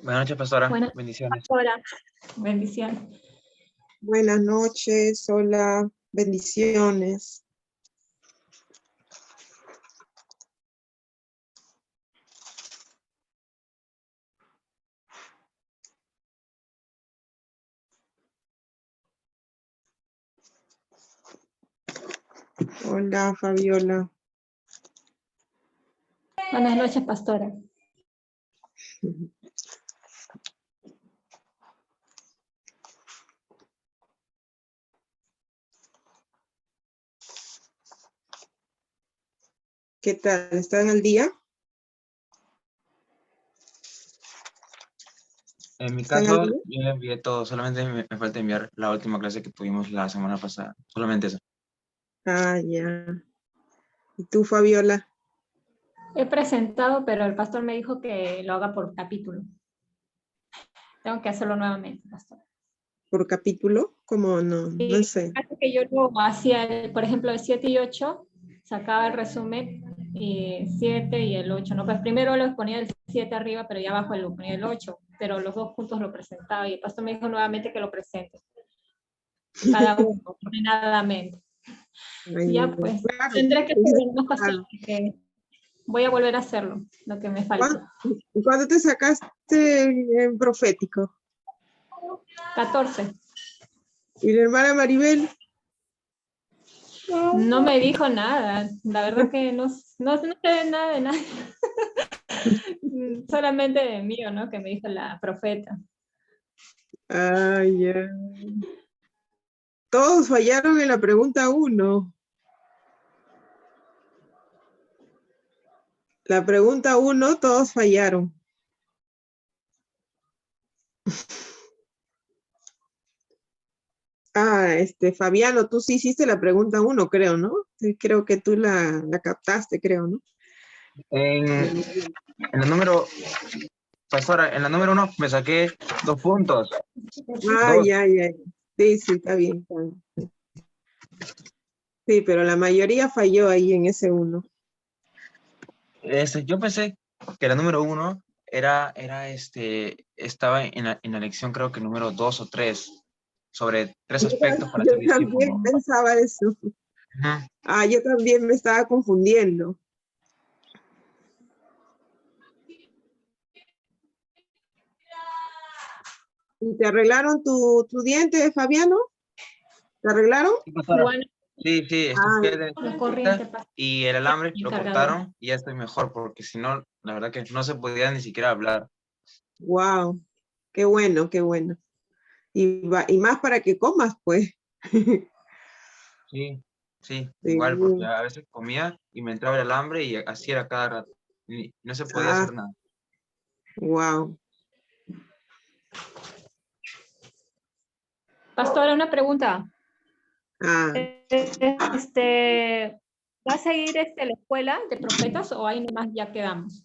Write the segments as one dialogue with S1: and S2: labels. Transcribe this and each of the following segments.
S1: Buenas noches, pastora.
S2: Buenas
S1: Bendiciones.
S2: Pastora. Bendiciones.
S3: Buenas noches, hola, bendiciones. Hola, Fabiola.
S2: Buenas noches, pastora.
S3: ¿Qué tal? ¿Están al día?
S1: En mi
S3: ¿Están
S1: caso,
S3: al día?
S1: yo envié todo. Solamente me falta enviar la última clase que tuvimos la semana pasada. Solamente eso.
S3: Ah, ya. ¿Y tú, Fabiola?
S2: He presentado, pero el pastor me dijo que lo haga por capítulo. Tengo que hacerlo nuevamente, pastor.
S3: ¿Por capítulo? ¿Cómo no? No sé.
S2: Hace que yo lo hacía, por ejemplo, el 7 y 8, sacaba el resumen, y 7 y el 8, ¿no? Pues primero lo ponía el 7 arriba, pero ya abajo lo ponía el 8, pero los dos juntos lo presentaba, y el pastor me dijo nuevamente que lo presente. Cada uno, ordenadamente.
S3: Ay,
S2: Ya pues,
S3: claro,
S2: tendré que hacerlo más
S3: claro.
S2: fácil, porque voy a volver a hacerlo, lo que me falta.
S3: ¿Cuándo te sacaste en profético?
S2: 14.
S3: ¿Y la hermana Maribel?
S2: No me dijo nada, la verdad que no sé nada de nada. Solamente de mío, ¿no? Que me dijo la profeta.
S3: Ay, ya. Todos fallaron en la pregunta 1. La pregunta 1, todos fallaron. Ah, Fabiano, tú sí hiciste la pregunta 1, creo, ¿no? Sí, creo que tú la captaste, creo, ¿no?
S1: En la número, pastora, en la número 1 me saqué 2 puntos.
S3: Ah,
S1: 2.
S3: ya. Sí, está bien. Sí, pero la mayoría falló ahí en ese 1.
S1: Yo pensé que la número 1 estaba en la lección, creo que número 2 o 3, sobre 3 aspectos para
S3: Yo
S1: ser discípulo.
S3: también pensaba eso.
S1: Ujú.
S3: Ah, yo también me estaba confundiendo. ¿Y te arreglaron tu diente, Fabiano? ¿Te arreglaron?
S1: Sí, pastora.
S2: Bueno,
S1: Sí,
S3: Ah,
S1: fui al
S2: la corriente
S1: dentista
S2: pasa
S1: y el alambre
S2: el
S1: lo
S2: cargador.
S1: cortaron y ya estoy mejor, porque si no, la verdad que no se podía ni siquiera hablar.
S3: wow. Qué bueno, qué bueno. Y más para que comas, pues.
S1: Sí, sí,
S3: Sí.
S1: igual, porque a veces comía y me entraba el alambre y así era cada rato. No se podía
S3: Ah,
S1: hacer nada.
S3: wow.
S2: Pastora, una pregunta.
S3: Ah,
S2: ¿Va a seguir la escuela de profetas o ahí nomás ya quedamos?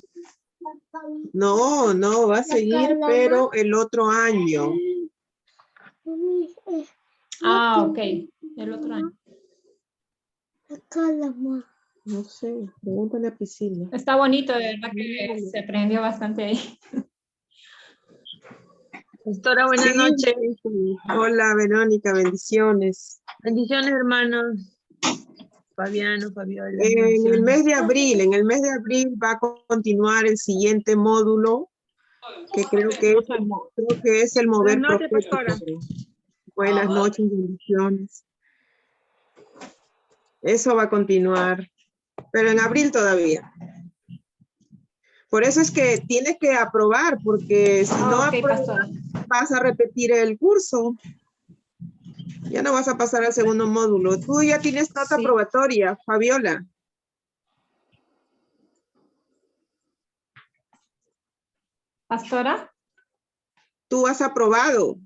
S3: no, va a seguir, pero el otro año.
S2: Ah, ok. El otro año.
S3: No sé, pregúntale a Priscila.
S2: Está bonito, de verdad que se aprendió bastante ahí.
S4: Pastora, buenas
S3: Sí,
S4: noches.
S3: sí. Hola, Verónica, bendiciones.
S4: Bendiciones, hermanos. Fabiano, Fabiola,
S3: En el
S4: bendiciones.
S3: mes de abril va a continuar el siguiente módulo, que creo que es el mover
S4: Buenas noches,
S3: profético.
S4: pastora.
S3: Buenas noches, bendiciones. Eso va a continuar, pero en abril todavía. Por eso es que tienes que aprobar, porque si no
S2: Ok,
S3: apruebas,
S2: pastora.
S3: vas a repetir el curso. Ya no vas a pasar al segundo módulo. Tú ya tienes nota
S2: Sí.
S3: probatoria, Fabiola.
S2: Pastora.
S3: Tú has aprobado.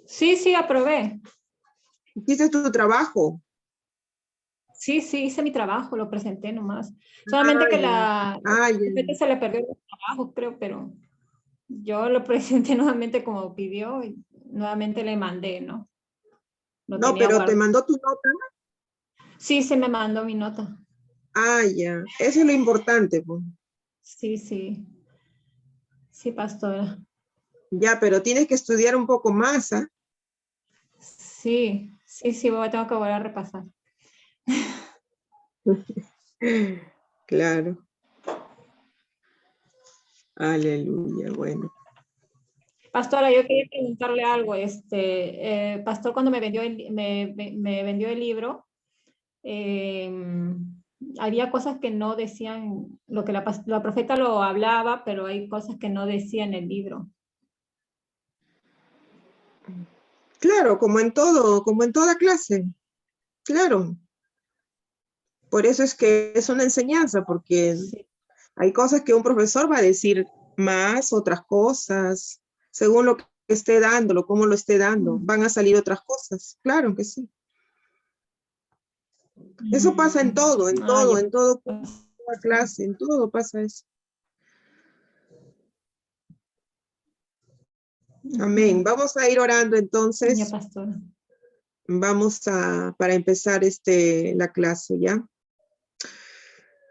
S2: Sí, sí, aprobé.
S3: Hiciste tu trabajo.
S2: Sí, sí, hice mi trabajo, lo presenté nomás. Solamente que la
S3: ya.
S2: se le perdió el trabajo, creo, pero yo lo presenté nuevamente como pidió y nuevamente le mandé, ¿no? Lo
S3: No,
S2: tenía
S3: pero te
S2: guardado.
S3: mandó tu nota.
S2: Sí, se me mandó mi nota.
S3: Ya. Eso es lo importante, pues.
S2: Sí, sí. Sí, pastora.
S3: Ya, pero tienes que estudiar un poco más, ¿ah?
S2: Sí, sí, sí, tengo que volver a repasar.
S3: Claro. Aleluya, bueno.
S2: Pastora, yo quería preguntarle algo. Pastor, cuando me vendió el libro, había cosas que no decían, lo que la profeta lo hablaba, pero hay cosas que no decía en el libro.
S3: Claro, como en todo, como en toda clase. Claro. Por eso es que es una enseñanza, porque
S2: Sí.
S3: hay cosas que un profesor va a decir más, otras cosas, según lo que esté dándolo, cómo lo esté dando, van a salir otras cosas. Claro que sí. Eso pasa en todo, en
S2: Ah,
S3: todo,
S2: ya.
S3: en todo, en toda clase, en todo pasa eso. Amén. Vamos a ir orando
S2: Ya,
S3: entonces.
S2: pastora.
S3: Para empezar la clase, ¿ya?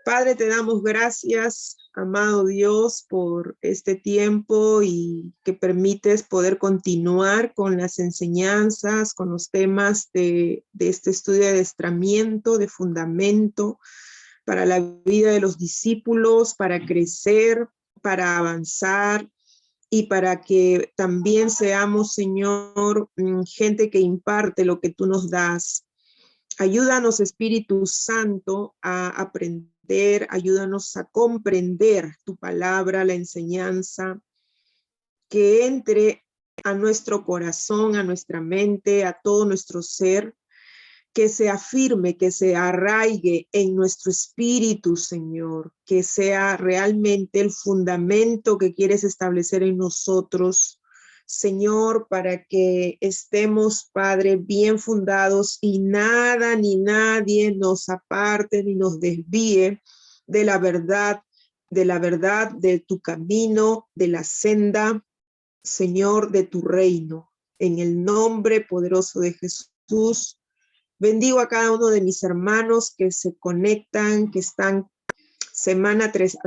S3: Padre, te damos gracias, amado Dios, por este tiempo y que permites poder continuar con las enseñanzas, con los temas de este estudio de adiestramiento, de fundamento para la vida de los discípulos, para crecer, para avanzar y para que también seamos, Señor, gente que imparte lo que tú nos das. Ayúdanos, Espíritu Santo, a aprender, ayúdanos a comprender tu palabra, la enseñanza, que entre a nuestro corazón, a nuestra mente, a todo nuestro ser, que se afirme, que se arraigue en nuestro espíritu, Señor, que sea realmente el fundamento que quieres establecer en nosotros, Señor, para que estemos, Padre, bien fundados y nada ni nadie nos aparte ni nos desvíe de la verdad, de tu camino, de la senda, Señor, de tu reino. En el nombre poderoso de Jesús, bendigo a cada uno de mis hermanos que se conectan, que están semana tras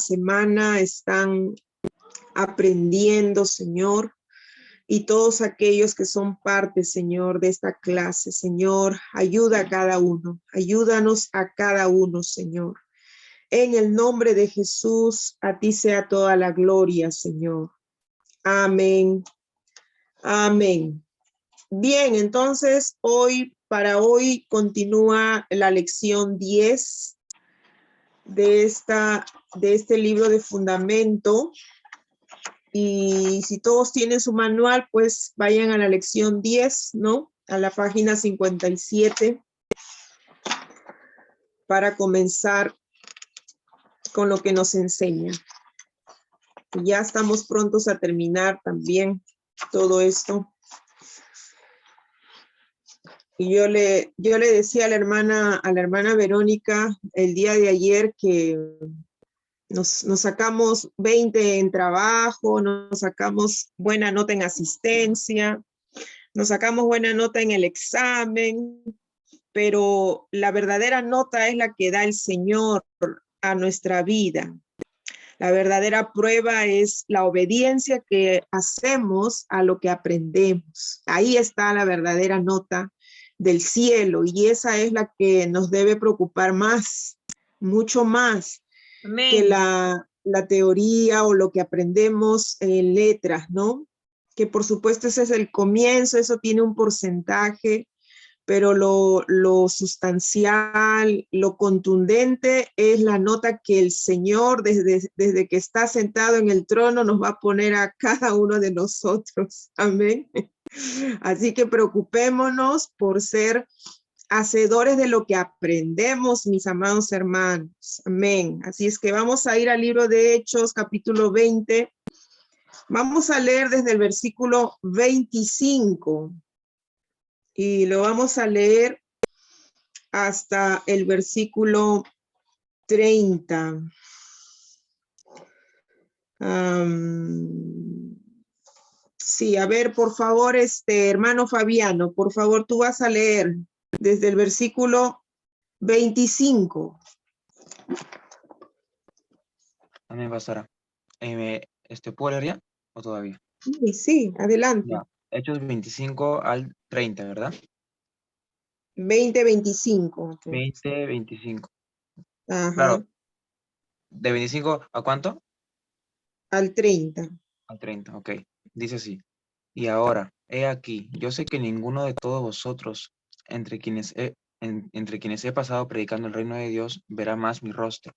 S3: semana, están aprendiendo, Señor. Y todos aquellos que son parte, Señor, de esta clase, Señor, ayuda a cada uno, ayúdanos a cada uno, Señor. En el nombre de Jesús, a ti sea toda la gloria, Señor. Amén. Amén. Bien, entonces para hoy continúa la lección 10 de este libro de fundamento. Y si todos tienen su manual, pues vayan a la lección 10, ¿no? A la página 57 para comenzar con lo que nos enseña. Ya estamos prontos a terminar también todo esto. Y yo le decía a la hermana Verónica el día de ayer que nos sacamos 20 en trabajo, nos sacamos buena nota en asistencia, nos sacamos buena nota en el examen, pero la verdadera nota es la que da el Señor a nuestra vida. La verdadera prueba es la obediencia que hacemos a lo que aprendemos. Ahí está la verdadera nota del cielo y esa es la que nos debe preocupar más, mucho más.
S4: Amén.
S3: Que la teoría o lo que aprendemos en letras, ¿no? Que por supuesto ese es el comienzo, eso tiene un porcentaje, pero lo sustancial, lo contundente es la nota que el Señor desde que está sentado en el trono nos va a poner a cada uno de nosotros. Amén. Así que preocupémonos por ser hacedores de lo que aprendemos, mis amados hermanos. Amén. Así es que vamos a ir al libro de Hechos, capítulo 20. Vamos a leer desde el versículo 25. Y lo vamos a leer hasta el versículo 30. Sí, a ver, por favor, hermano Fabiano, por favor, tú vas a leer desde el versículo 25.
S1: Amén, pastora. ¿Puedo leer ya o todavía?
S3: Sí, adelante.
S1: Ya. Hechos 25 al 30, ¿verdad?
S3: 20-25.
S1: 20-25.
S3: Ajá,
S1: Claro. ¿De 25 a cuánto?
S3: al 30.
S1: Al 30, ok. Dice así. Y ahora, he aquí, yo sé que ninguno de todos vosotros, entre quienes he pasado predicando el reino de Dios, verá más mi rostro.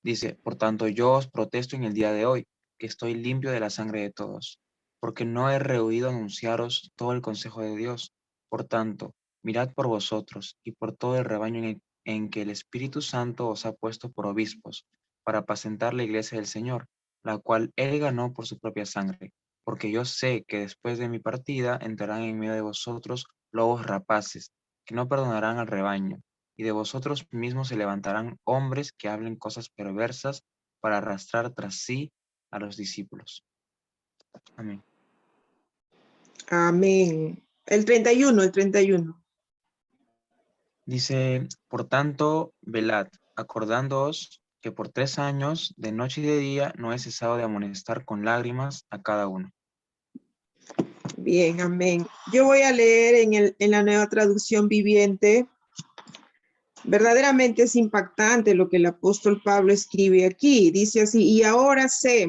S1: Dice, por tanto, yo os protesto en el día de hoy, que estoy limpio de la sangre de todos, porque no he rehuido anunciaros todo el consejo de Dios. Por tanto, mirad por vosotros y por todo el rebaño en que el Espíritu Santo os ha puesto por obispos, para apacentar la iglesia del Señor, la cual él ganó por su propia sangre. Porque yo sé que después de mi partida entrarán en medio de vosotros lobos rapaces, que no perdonarán al rebaño, y de vosotros mismos se levantarán hombres que hablen cosas perversas para arrastrar tras sí a los discípulos. Amén.
S3: Amén. El 31.
S1: Dice, por tanto, velad, acordándoos que por 3 años, de noche y de día, no he cesado de amonestar con lágrimas a cada uno.
S3: Bien, amén. Yo voy a leer en la Nueva Traducción Viviente. Verdaderamente es impactante lo que el apóstol Pablo escribe aquí. Dice así, y ahora sé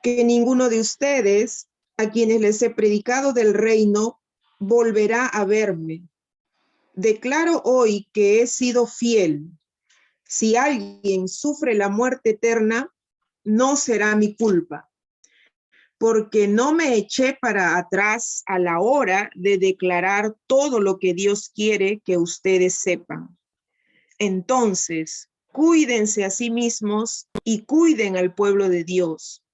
S3: que ninguno de ustedes, a quienes les he predicado del reino, volverá a verme. Declaro hoy que he sido fiel. Si alguien sufre la muerte eterna, no será mi culpa, porque no me eché para atrás a la hora de declarar todo lo que Dios quiere que ustedes sepan. Entonces, cuídense a sí mismos y cuiden al pueblo de Dios.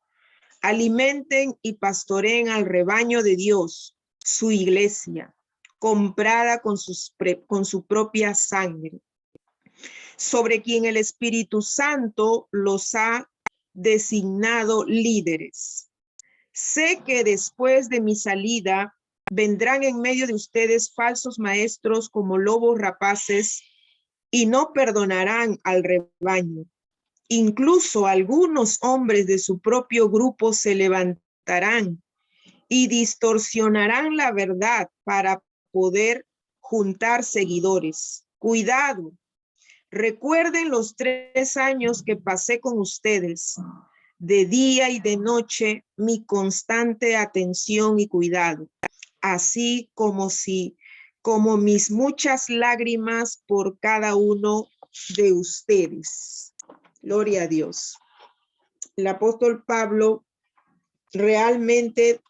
S3: Alimenten y pastoreen al rebaño de Dios, su iglesia, comprada con su propia sangre, sobre quien el Espíritu Santo los ha designado líderes. Sé que después de mi salida vendrán en medio de ustedes falsos maestros como lobos rapaces y no perdonarán al rebaño. Incluso algunos hombres de su propio grupo se levantarán y distorsionarán la verdad para poder juntar seguidores. Cuidado. Recuerden los 3 años que pasé con ustedes, de día y de noche, mi constante atención y cuidado, así como mis muchas lágrimas por cada uno de ustedes. Gloria a Dios. El apóstol Pablo realmente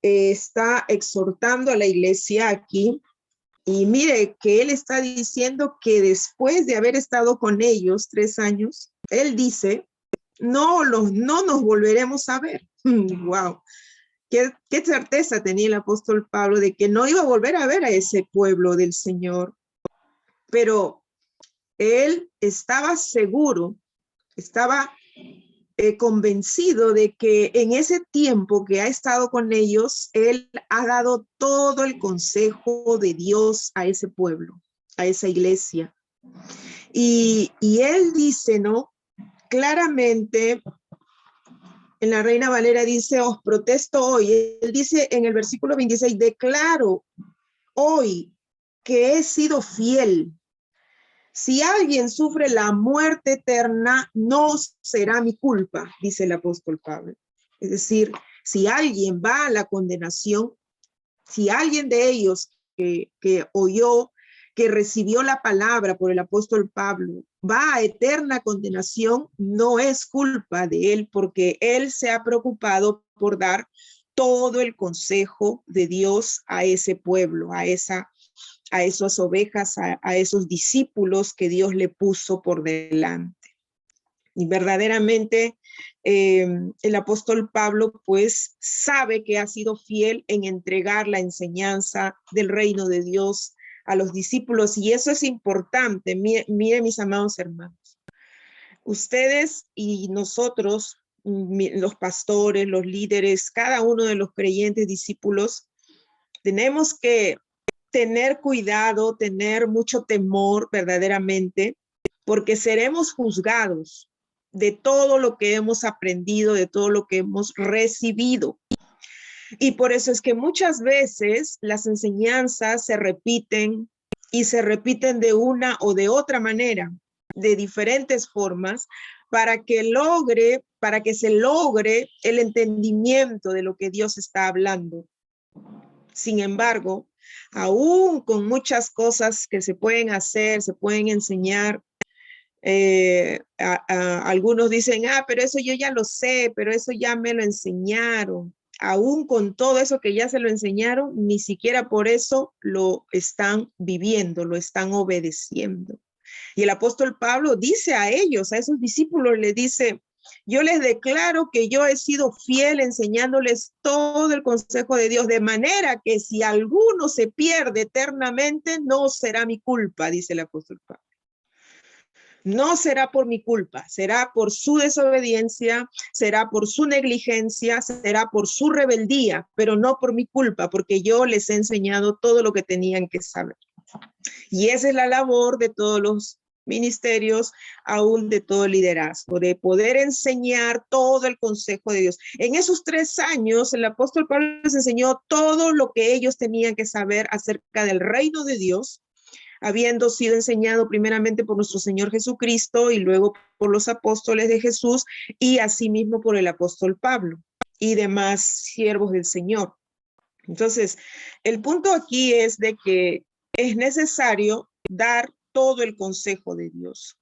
S3: está exhortando a la iglesia aquí. Y mire que él está diciendo que después de haber estado con ellos 3 años, él dice, no nos volveremos a ver. Wow. Qué certeza tenía el apóstol Pablo de que no iba a volver a ver a ese pueblo del Señor. Pero él estaba seguro, estaba convencido de que en ese tiempo que ha estado con ellos, él ha dado todo el consejo de Dios a ese pueblo, a esa iglesia. Y él dice, ¿no? Claramente, en la Reina Valera dice, os protesto hoy. Él dice en el versículo 26, declaro hoy que he sido fiel. Si alguien sufre la muerte eterna, no será mi culpa, dice el apóstol Pablo. Es decir, si alguien va a la condenación, si alguien de ellos que oyó, que recibió la palabra por el apóstol Pablo, va a eterna condenación, no es culpa de él, porque él se ha preocupado por dar todo el consejo de Dios a ese pueblo, a esas ovejas, a esos discípulos que Dios le puso por delante. Y verdaderamente el apóstol Pablo pues sabe que ha sido fiel en entregar la enseñanza del reino de Dios a los discípulos, y eso es importante. Miren, mis amados hermanos, ustedes y nosotros, los pastores, los líderes, cada uno de los creyentes discípulos, tenemos que tener cuidado, tener mucho temor verdaderamente, porque seremos juzgados de todo lo que hemos aprendido, de todo lo que hemos recibido. Y por eso es que muchas veces las enseñanzas se repiten, y se repiten de una o de otra manera, de diferentes formas, para que se logre el entendimiento de lo que Dios está hablando. Sin embargo, aún con muchas cosas que se pueden hacer, se pueden enseñar, algunos dicen, pero eso yo ya lo sé, pero eso ya me lo enseñaron. Aún con todo eso que ya se lo enseñaron, ni siquiera por eso lo están viviendo, lo están obedeciendo. Y el apóstol Pablo dice a ellos, a esos discípulos, les dice: yo les declaro que yo he sido fiel enseñándoles todo el consejo de Dios, de manera que si alguno se pierde eternamente, no será mi culpa, dice el apóstol Pablo. No será por mi culpa, será por su desobediencia, será por su negligencia, será por su rebeldía, pero no por mi culpa, porque yo les he enseñado todo lo que tenían que saber. Y esa es la labor de todos los ministerios, aún de todo el liderazgo, de poder enseñar todo el consejo de Dios. En esos 3 años, el apóstol Pablo les enseñó todo lo que ellos tenían que saber acerca del reino de Dios, habiendo sido enseñado primeramente por nuestro Señor Jesucristo y luego por los apóstoles de Jesús, y asimismo por el apóstol Pablo y demás siervos del Señor. Entonces, el punto aquí es de que es necesario dar todo el consejo de Dios.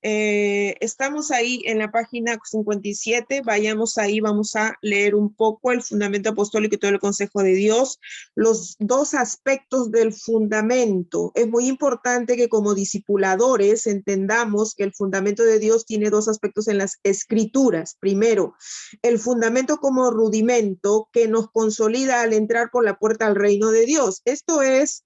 S3: Estamos ahí en la página 57, vayamos ahí, vamos a leer un poco el fundamento apostólico y todo el consejo de Dios, los 2 aspectos del fundamento. Es muy importante que como discipuladores entendamos que el fundamento de Dios tiene 2 aspectos en las escrituras. Primero, el fundamento como rudimento que nos consolida al entrar por la puerta al reino de Dios. Esto es,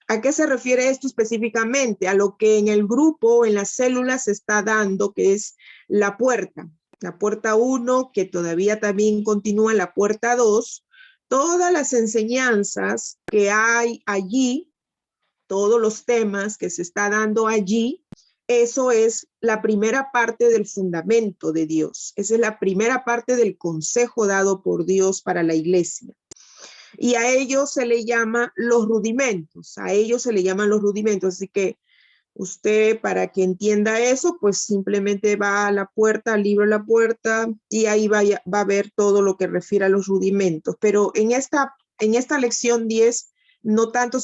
S3: ¿a qué se refiere esto específicamente? A lo que en el grupo, en las células se está dando, que es la puerta 1, que todavía también continúa la puerta 2, todas las enseñanzas que hay allí, todos los temas que se está dando allí, eso es la primera parte del fundamento de Dios. Esa es la primera parte del consejo dado por Dios para la iglesia. Y a ellos se le llama los rudimentos, así que usted, para que entienda eso, pues simplemente va a la puerta, al libro de la puerta, y ahí va a ver todo lo que refiere a los rudimentos. Pero en esta lección 10 no tanto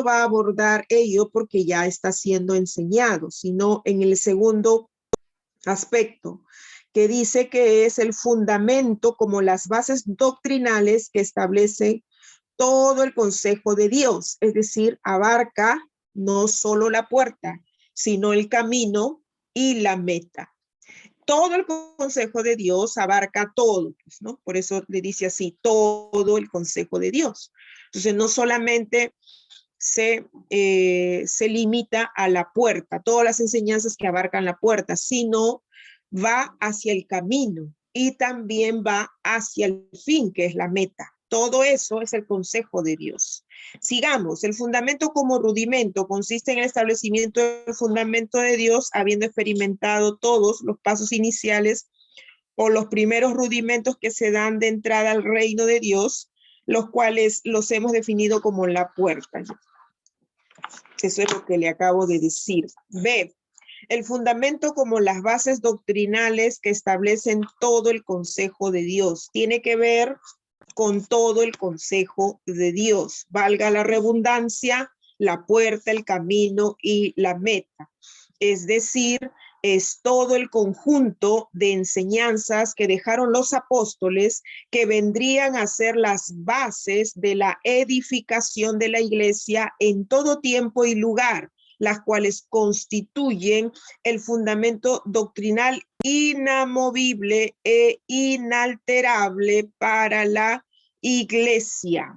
S3: va a abordar ello porque ya está siendo enseñado, sino en el segundo aspecto, que dice que es el fundamento como las bases doctrinales que establecen todo el consejo de Dios, es decir, abarca no solo la puerta, sino el camino y la meta. Todo el consejo de Dios abarca todo, pues, ¿no? Por eso le dice así, todo el consejo de Dios. Entonces, no solamente se limita a la puerta, todas las enseñanzas que abarcan la puerta, sino va hacia el camino y también va hacia el fin, que es la meta. Todo eso es el consejo de Dios. Sigamos. El fundamento como rudimento consiste en el establecimiento del fundamento de Dios, habiendo experimentado todos los pasos iniciales o los primeros rudimentos que se dan de entrada al reino de Dios, los cuales los hemos definido como la puerta. Eso es lo que le acabo de decir. B. El fundamento como las bases doctrinales que establecen todo el consejo de Dios. Tiene que ver con todo el consejo de Dios. Valga la redundancia, la puerta, el camino y la meta. Es decir, es todo el conjunto de enseñanzas que dejaron los apóstoles que vendrían a ser las bases de la edificación de la iglesia en todo tiempo y lugar, las cuales constituyen el fundamento doctrinal inamovible e inalterable para la iglesia.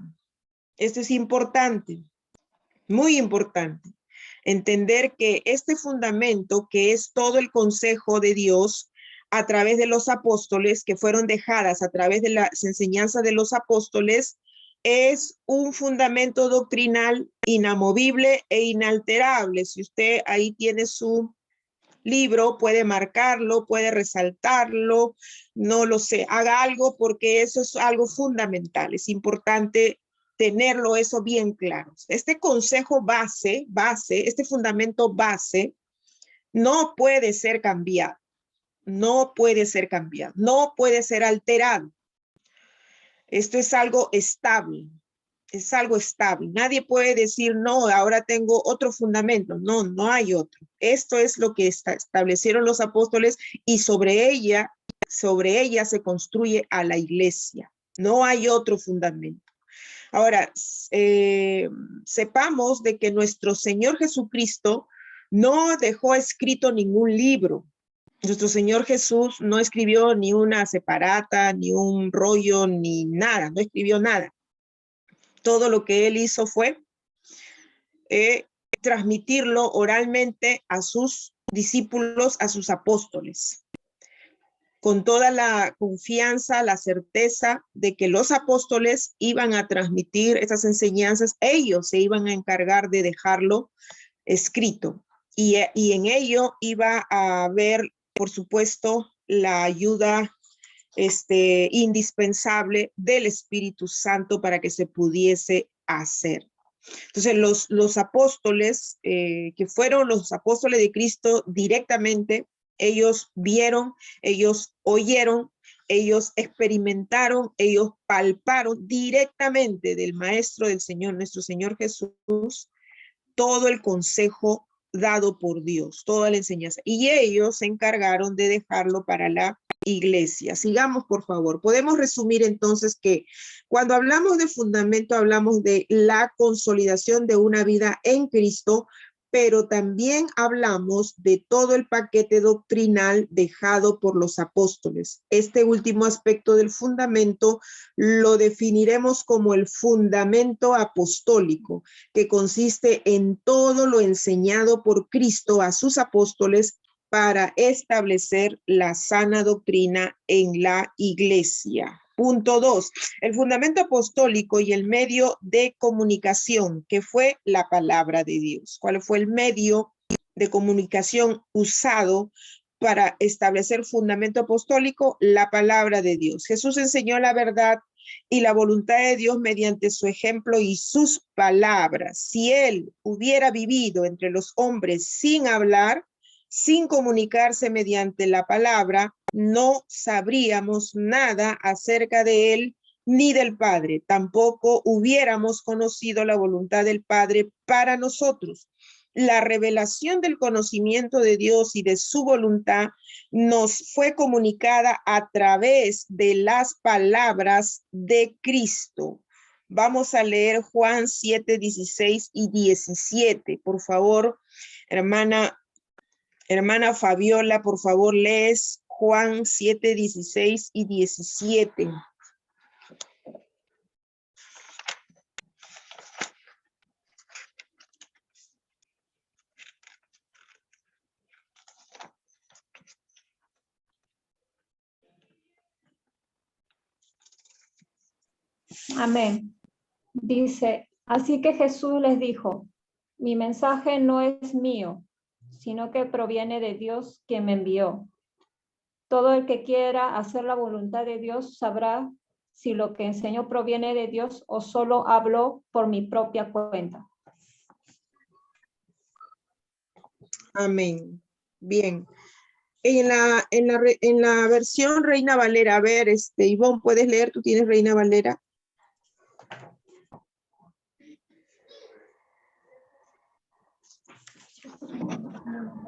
S3: Esto es importante, muy importante. Entender que este fundamento, que es todo el consejo de Dios a través de los apóstoles, que fueron dejadas a través de las enseñanzas de los apóstoles, es un fundamento doctrinal inamovible e inalterable. Si usted ahí tiene su libro, puede marcarlo, puede resaltarlo, no lo sé, haga algo porque eso es algo fundamental. Es importante tenerlo eso bien claro. Este consejo base, este fundamento base, no puede ser cambiado, no puede ser cambiado, no puede ser alterado. Esto es algo estable, es algo estable. Nadie puede decir, no, ahora tengo otro fundamento. No, no hay otro. Esto es lo que establecieron los apóstoles y sobre ella se construye a la iglesia. No hay otro fundamento. Ahora, sepamos de que nuestro Señor Jesucristo no dejó escrito ningún libro. Nuestro Señor Jesús no escribió ni una separata, ni un rollo, ni nada, no escribió nada. Todo lo que él hizo fue transmitirlo oralmente a sus discípulos, a sus apóstoles, con toda la confianza, la certeza de que los apóstoles iban a transmitir esas enseñanzas, ellos se iban a encargar de dejarlo escrito y en ello iba a haber, por supuesto, la ayuda indispensable del Espíritu Santo para que se pudiese hacer. Entonces, los apóstoles, que fueron los apóstoles de Cristo directamente, ellos vieron, ellos oyeron, ellos experimentaron, ellos palparon directamente del Maestro del Señor, nuestro Señor Jesús, todo el consejo dado por Dios, toda la enseñanza. Y ellos se encargaron de dejarlo para la iglesia. Sigamos, por favor. Podemos resumir entonces que cuando hablamos de fundamento, hablamos de la consolidación de una vida en Cristo, pero también hablamos de todo el paquete doctrinal dejado por los apóstoles. Este último aspecto del fundamento lo definiremos como el fundamento apostólico, que consiste en todo lo enseñado por Cristo a sus apóstoles para establecer la sana doctrina en la iglesia. Punto 2, el fundamento apostólico y el medio de comunicación, que fue la palabra de Dios. ¿Cuál fue el medio de comunicación usado para establecer fundamento apostólico? La palabra de Dios. Jesús enseñó la verdad y la voluntad de Dios mediante su ejemplo y sus palabras. Si él hubiera vivido entre los hombres sin hablar, sin comunicarse mediante la palabra, no sabríamos nada acerca de él ni del Padre. Tampoco hubiéramos conocido la voluntad del Padre para nosotros. La revelación del conocimiento de Dios y de su voluntad nos fue comunicada a través de las palabras de Cristo. Vamos a leer Juan 7, 16 y 17. Por favor, hermana Fabiola, por favor, lees Juan 7, 16 y 17.
S2: Amén. Dice, así que Jesús les dijo, mi mensaje no es mío, sino que proviene de Dios quien me envió. Todo el que quiera hacer la voluntad de Dios sabrá si lo que enseño proviene de Dios o solo hablo por mi propia cuenta.
S3: Amén. Bien. En la versión Reina Valera, a ver, Ivonne, ¿puedes leer? ¿Tú tienes Reina Valera?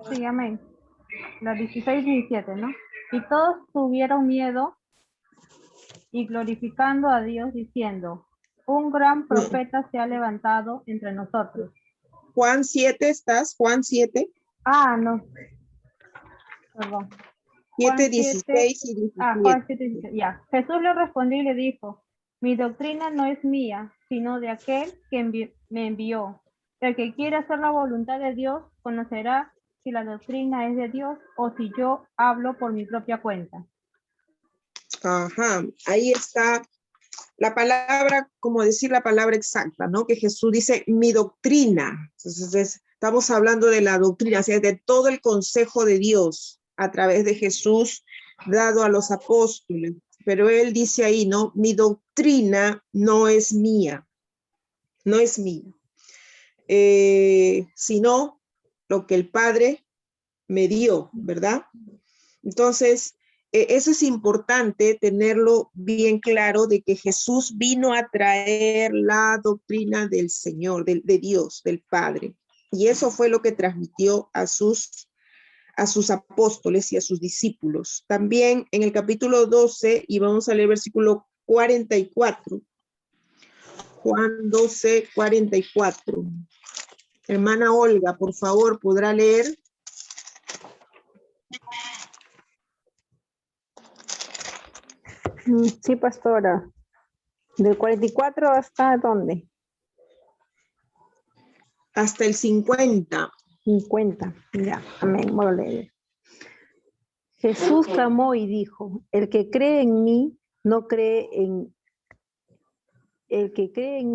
S5: Sí, amén. La 16 y 17, ¿no? Y todos tuvieron miedo y glorificando a Dios diciendo, un gran profeta se ha levantado entre nosotros.
S3: Juan 7, ¿estás? Juan 7.
S5: Ah, no. Perdón.
S3: 7, 16 y 17.
S5: Juan 7, 16, ya. Jesús le respondió y le dijo, mi doctrina no es mía, sino de aquel que me envió. El que quiere hacer la voluntad de Dios conocerá si la doctrina es de Dios o si yo hablo por mi propia cuenta.
S3: Ajá, ahí está la palabra, como decir la palabra exacta, ¿no? Que Jesús dice, mi doctrina. Entonces, estamos hablando de la doctrina, o sea, de todo el consejo de Dios a través de Jesús dado a los apóstoles. Pero él dice ahí, ¿no? Mi doctrina no es mía, no es mía, sino lo que el Padre me dio, ¿verdad? Entonces, eso es importante tenerlo bien claro de que Jesús vino a traer la doctrina del Señor, de Dios, del Padre. Y eso fue lo que transmitió a sus apóstoles y a sus discípulos. También en el capítulo 12, y vamos a leer versículo 44. Juan 12, 44. Hermana Olga, por favor, ¿podrá leer?
S5: Sí, pastora. ¿Del 44 hasta dónde?
S3: Hasta el 50.
S5: 50. Ya, amén. Voy a leer. Jesús clamó y dijo, el que cree en mí, no cree en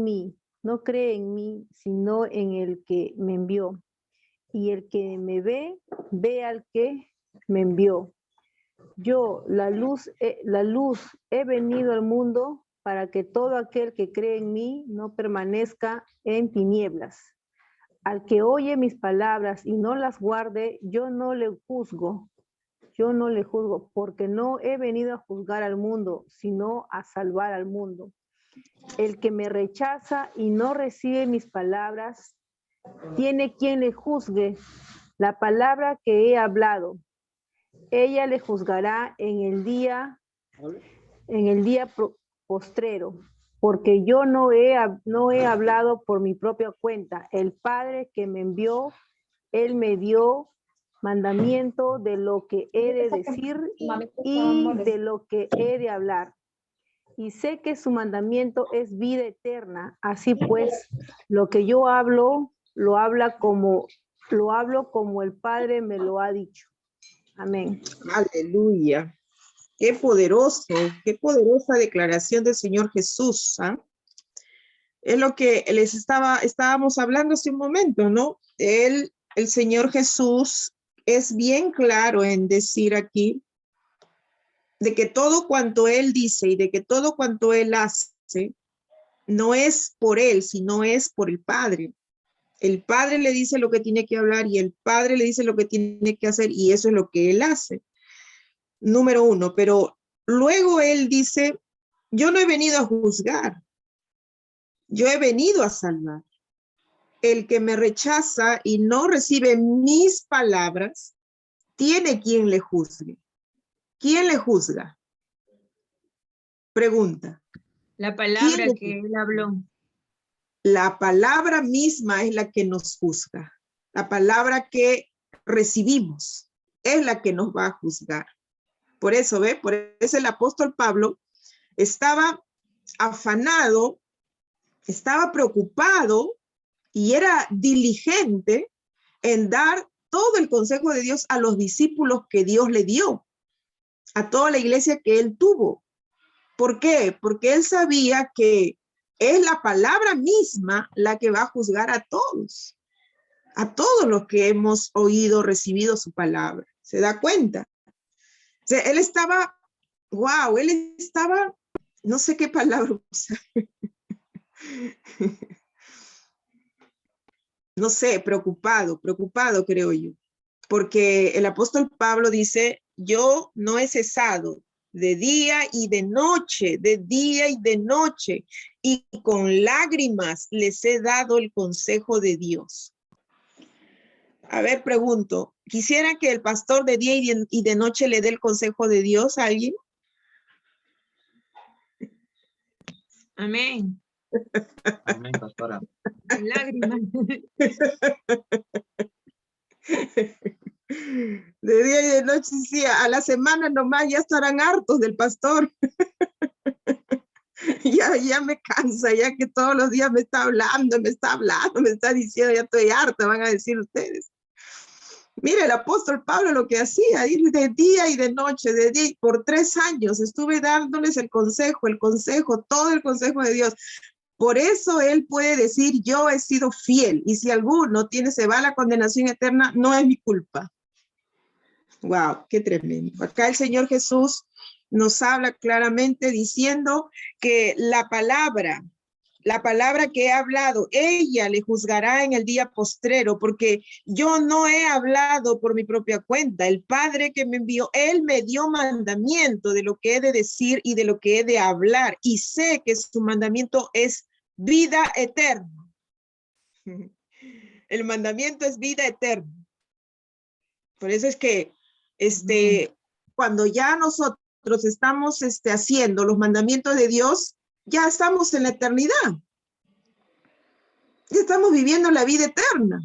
S5: mí, sino en el que me envió. Y el que me ve, ve al que me envió. Yo, la luz he venido al mundo para que todo aquel que cree en mí no permanezca en tinieblas. Al que oye mis palabras y no las guarde, yo no le juzgo, porque no he venido a juzgar al mundo, sino a salvar al mundo. El que me rechaza y no recibe mis palabras, tiene quien le juzgue. La palabra que he hablado, ella le juzgará en el día postrero, porque yo no he hablado por mi propia cuenta. El Padre que me envió, Él me dio mandamiento de lo que he de decir y de lo que he de hablar. Y sé que su mandamiento es vida eterna. Así pues, lo que yo hablo, lo hablo como el Padre me lo ha dicho. Amén.
S3: Aleluya. Qué poderoso, qué poderosa declaración del Señor Jesús. ¿Ah? Es lo que estábamos hablando hace un momento, ¿no? El Señor Jesús es bien claro en decir aquí de que todo cuanto Él dice y de que todo cuanto Él hace no es por Él, sino es por el Padre. El Padre le dice lo que tiene que hablar y el Padre le dice lo que tiene que hacer y eso es lo que Él hace. Número uno, pero luego Él dice, yo no he venido a juzgar, yo he venido a salvar. El que me rechaza y no recibe mis palabras, tiene quien le juzgue. ¿Quién le juzga? Pregunta.
S4: La palabra que él habló.
S3: La palabra misma es la que nos juzga. La palabra que recibimos es la que nos va a juzgar. Por eso, ¿ve? Por eso el apóstol Pablo estaba afanado, estaba preocupado y era diligente en dar todo el consejo de Dios a los discípulos que Dios le dio, a toda la iglesia que él tuvo. ¿Por qué? Porque él sabía que es la palabra misma la que va a juzgar a todos los que hemos oído, recibido su palabra. ¿Se da cuenta? O sea, él estaba, no sé qué palabra usar. No sé, preocupado creo yo. Porque el apóstol Pablo dice, yo no he cesado de día y de noche, y con lágrimas les he dado el consejo de Dios. A ver, pregunto, ¿quisiera que el pastor de día y de noche le dé el consejo de Dios a alguien?
S4: Amén.
S1: Amén, pastora.
S4: Lágrimas.
S3: De día y de noche, sí, a la semana nomás ya estarán hartos del pastor. Ya me cansa, ya que todos los días me está hablando, me está diciendo, ya estoy harta, van a decir ustedes. Mire, el apóstol Pablo lo que hacía, ir de día y de noche, por 3 años, estuve dándoles el consejo, todo el consejo de Dios. Por eso él puede decir, yo he sido fiel, y si alguno se va a la condenación eterna, no es mi culpa. Wow, qué tremendo. Acá el Señor Jesús nos habla claramente diciendo que la palabra que he hablado, ella le juzgará en el día postrero, porque yo no he hablado por mi propia cuenta. El Padre que me envió, Él me dio mandamiento de lo que he de decir y de lo que he de hablar, y sé que su mandamiento es vida eterna. El mandamiento es vida eterna. Por eso es que cuando ya nosotros estamos haciendo los mandamientos de Dios, ya estamos en la eternidad. Ya estamos viviendo la vida eterna.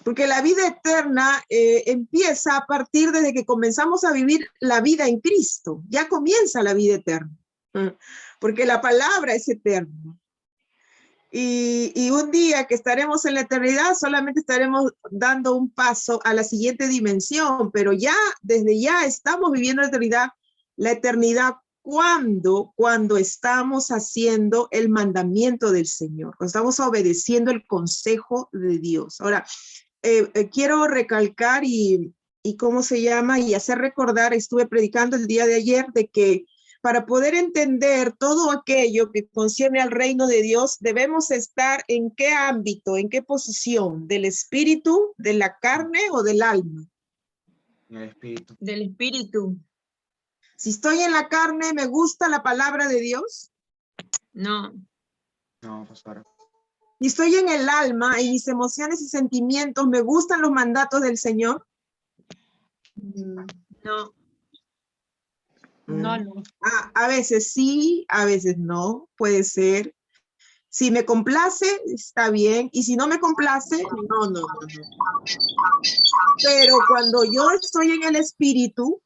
S3: Porque la vida eterna empieza a partir desde que comenzamos a vivir la vida en Cristo. Ya comienza la vida eterna. Porque la palabra es eterna. Y un día que estaremos en la eternidad, solamente estaremos dando un paso a la siguiente dimensión, pero ya, desde ya estamos viviendo la eternidad cuando estamos haciendo el mandamiento del Señor, cuando estamos obedeciendo el consejo de Dios. Ahora, quiero recalcar y ¿cómo se llama? Y hacer recordar, estuve predicando el día de ayer de que para poder entender todo aquello que concierne al reino de Dios, debemos estar en qué ámbito, en qué posición, del espíritu, de la carne o del alma.
S1: En el espíritu.
S4: Del espíritu.
S3: Si estoy en la carne, ¿me gusta la palabra de Dios?
S4: No.
S1: No, pastora.
S3: Si estoy en el alma, en mis emociones y sentimientos, ¿me gustan los mandatos del Señor?
S4: No.
S2: No.
S3: A veces sí, a veces no, puede ser. Si me complace, está bien. Y si no me complace, no. Pero cuando yo estoy en el espíritu,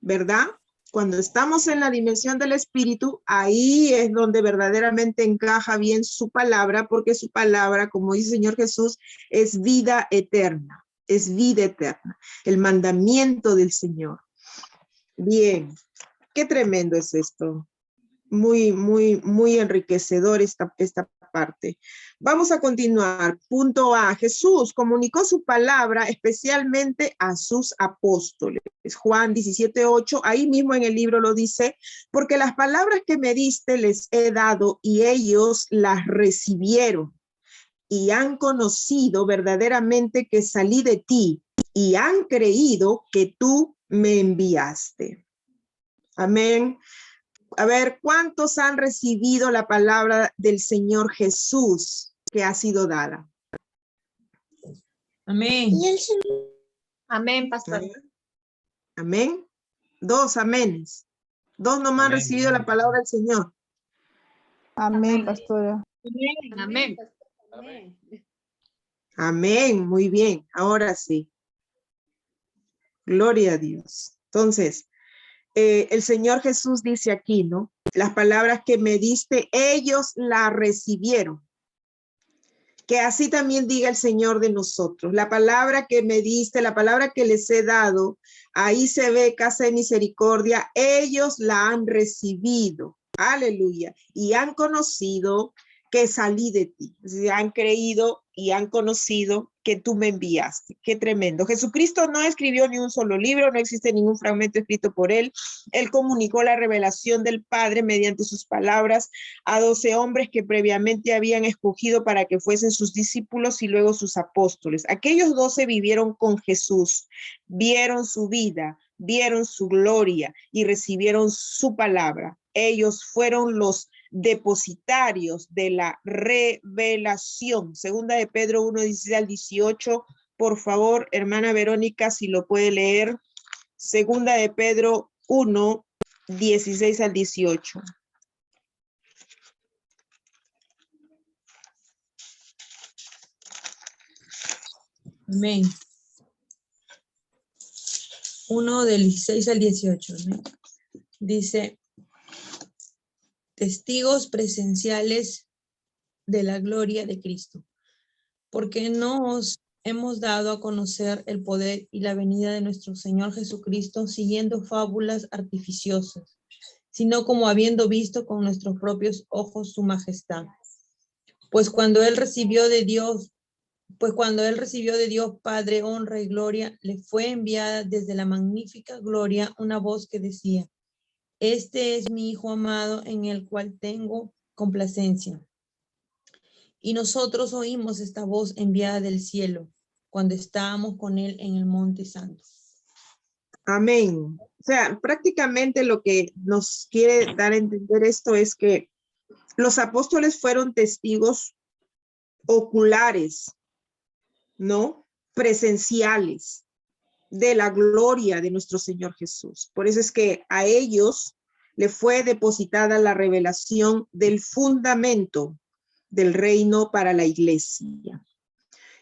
S3: ¿verdad? Cuando estamos en la dimensión del espíritu, ahí es donde verdaderamente encaja bien su palabra, porque su palabra, como dice el Señor Jesús, es vida eterna. Es vida eterna. El mandamiento del Señor. Bien. Qué tremendo es esto. Muy enriquecedor esta parte. Vamos a continuar. Punto A. Jesús comunicó su palabra especialmente a sus apóstoles. Juan 17:8, ahí mismo en el libro lo dice, porque las palabras que me diste les he dado y ellos las recibieron y han conocido verdaderamente que salí de ti y han creído que tú me enviaste. Amén. A ver, ¿cuántos han recibido la palabra del Señor Jesús que ha sido dada?
S4: Amén.
S2: Amén, pastor.
S3: Amén. 2 aménes. 2 nomás han
S1: Amén,
S3: recibido
S1: amén.
S3: la palabra del Señor.
S5: Amén, pastora.
S2: Amén.
S3: Amén. Muy bien. Ahora sí. Gloria a Dios. Entonces, el Señor Jesús dice aquí, ¿no? Las palabras que me diste, ellos la recibieron. Que así también diga el Señor de nosotros. La palabra que me diste, la palabra que les he dado, ahí se ve casa de misericordia, ellos la han recibido. Aleluya. Y han conocido que salí de ti. Han creído y han conocido que tú me enviaste. Qué tremendo. Jesucristo no escribió ni un solo libro, no existe ningún fragmento escrito por él. Él comunicó la revelación del Padre mediante sus palabras a 12 hombres que previamente habían escogido para que fuesen sus discípulos y luego sus apóstoles. Aquellos 12 vivieron con Jesús, vieron su vida, vieron su gloria y recibieron su palabra. Ellos fueron los depositarios de la revelación. Segunda de Pedro 1:16 al 18 por favor, hermana Verónica, si lo puede leer. Segunda de Pedro 1, 16 al 18.
S4: Amén. 1 del 16 al 18. Amén. Dice, testigos presenciales de la gloria de Cristo, porque no os hemos dado a conocer el poder y la venida de nuestro Señor Jesucristo siguiendo fábulas artificiosas, sino como habiendo visto con nuestros propios ojos su majestad. Pues cuando él recibió de Dios Padre honra y gloria, le fue enviada desde la magnífica gloria una voz que decía, este es mi Hijo amado en el cual tengo complacencia. Y nosotros oímos esta voz enviada del cielo cuando estábamos con él en el Monte Santo.
S3: Amén. O sea, prácticamente lo que nos quiere dar a entender esto es que los apóstoles fueron testigos oculares, ¿no? Presenciales de la gloria de nuestro Señor Jesús. Por eso es que a ellos le fue depositada la revelación del fundamento del reino para la iglesia.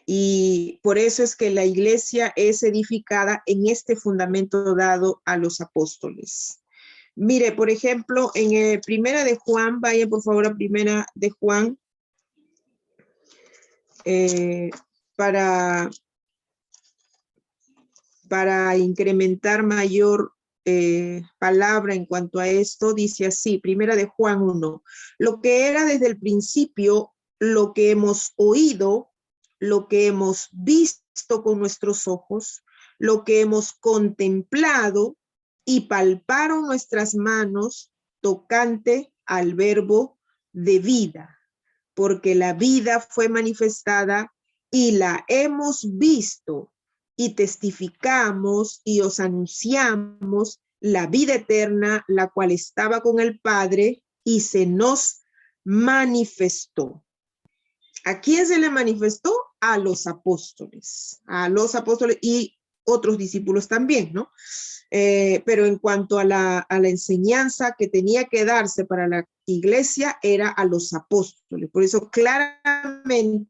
S3: Y por eso es que la iglesia es edificada en este fundamento dado a los apóstoles. Mire, por ejemplo, en Primera de Juan, vaya por favor a Primera de Juan, para incrementar mayor palabra en cuanto a esto, dice así, Primera de Juan 1, lo que era desde el principio, lo que hemos oído, lo que hemos visto con nuestros ojos, lo que hemos contemplado y palparon nuestras manos tocante al verbo de vida, porque la vida fue manifestada y la hemos visto y testificamos y os anunciamos la vida eterna, la cual estaba con el Padre y se nos manifestó. ¿A quién se le manifestó? A los apóstoles y otros discípulos también, ¿no? Pero en cuanto a la enseñanza que tenía que darse para la iglesia, era a los apóstoles. Por eso claramente,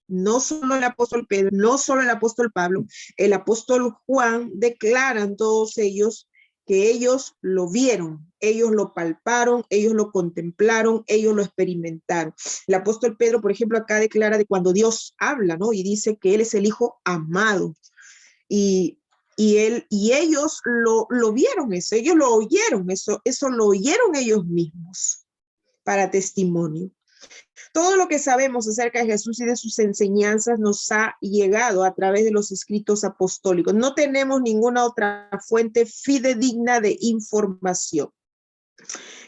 S3: no solo el apóstol Pedro, no solo el apóstol Pablo, el apóstol Juan declaran todos ellos que ellos lo vieron, ellos lo palparon, ellos lo contemplaron, ellos lo experimentaron. El apóstol Pedro, por ejemplo, acá declara de cuando Dios habla, ¿no? Y dice que él es el Hijo amado. Y ellos lo vieron eso, ellos lo oyeron, eso lo oyeron ellos mismos para testimonio. Todo lo que sabemos acerca de Jesús y de sus enseñanzas nos ha llegado a través de los escritos apostólicos. No tenemos ninguna otra fuente fidedigna de información.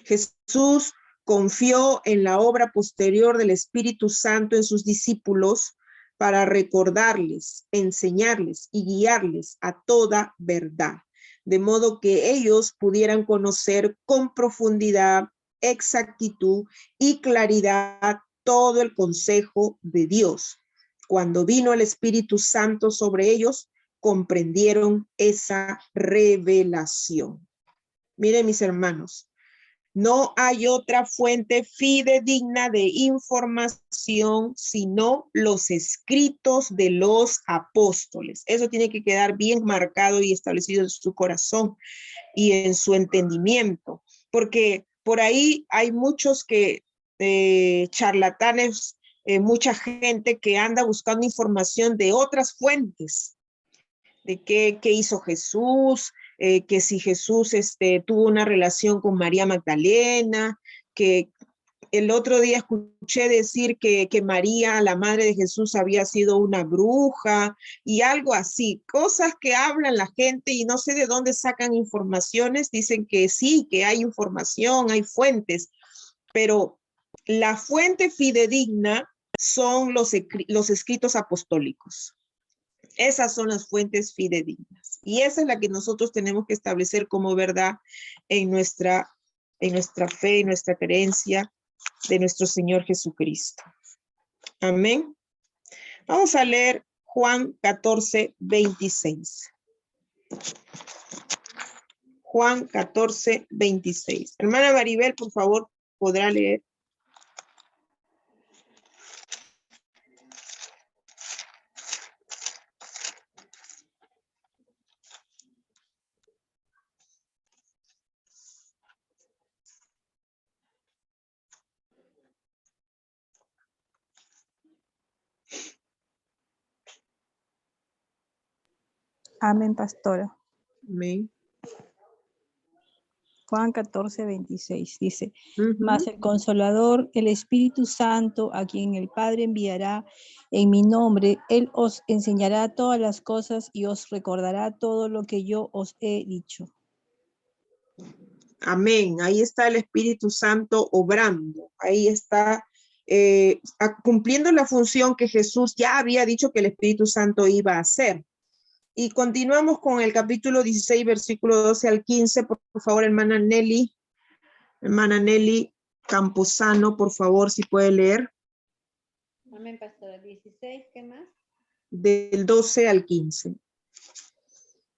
S3: Jesús confió en la obra posterior del Espíritu Santo en sus discípulos para recordarles, enseñarles y guiarles a toda verdad, de modo que ellos pudieran conocer con profundidad, exactitud y claridad todo el consejo de Dios. Cuando vino el Espíritu Santo sobre ellos, comprendieron esa revelación. Miren, mis hermanos, no hay otra fuente fidedigna de información sino los escritos de los apóstoles. Eso tiene que quedar bien marcado y establecido en su corazón y en su entendimiento, porque por ahí hay muchos charlatanes, mucha gente que anda buscando información de otras fuentes, de qué hizo Jesús, que si Jesús tuvo una relación con María Magdalena, que el otro día escuché decir que María, la madre de Jesús, había sido una bruja y algo así, cosas que hablan la gente y no sé de dónde sacan informaciones, dicen que sí, que hay información, hay fuentes, pero la fuente fidedigna son los escritos apostólicos. Esas son las fuentes fidedignas. Y esa es la que nosotros tenemos que establecer como verdad en nuestra fe, en nuestra creencia de nuestro Señor Jesucristo. Amén. Vamos a leer Juan 14, 26. Juan 14, 26. Hermana Maribel, por favor, podrá leer.
S6: Amén, pastora.
S3: Amén.
S6: Juan 14, 26 dice,
S3: Ujú.
S6: mas el Consolador, el Espíritu Santo, a quien el Padre enviará en mi nombre, Él os enseñará todas las cosas y os recordará todo lo que yo os he dicho.
S3: Amén. Ahí está el Espíritu Santo obrando. Ahí está cumpliendo la función que Jesús ya había dicho que el Espíritu Santo iba a hacer. Y continuamos con el capítulo 16, versículo 12 al 15. Por favor, hermana Nelly Camposano, por favor, si puede leer.
S7: Amén, pastora. 16, ¿qué más?
S3: Del 12 al 15.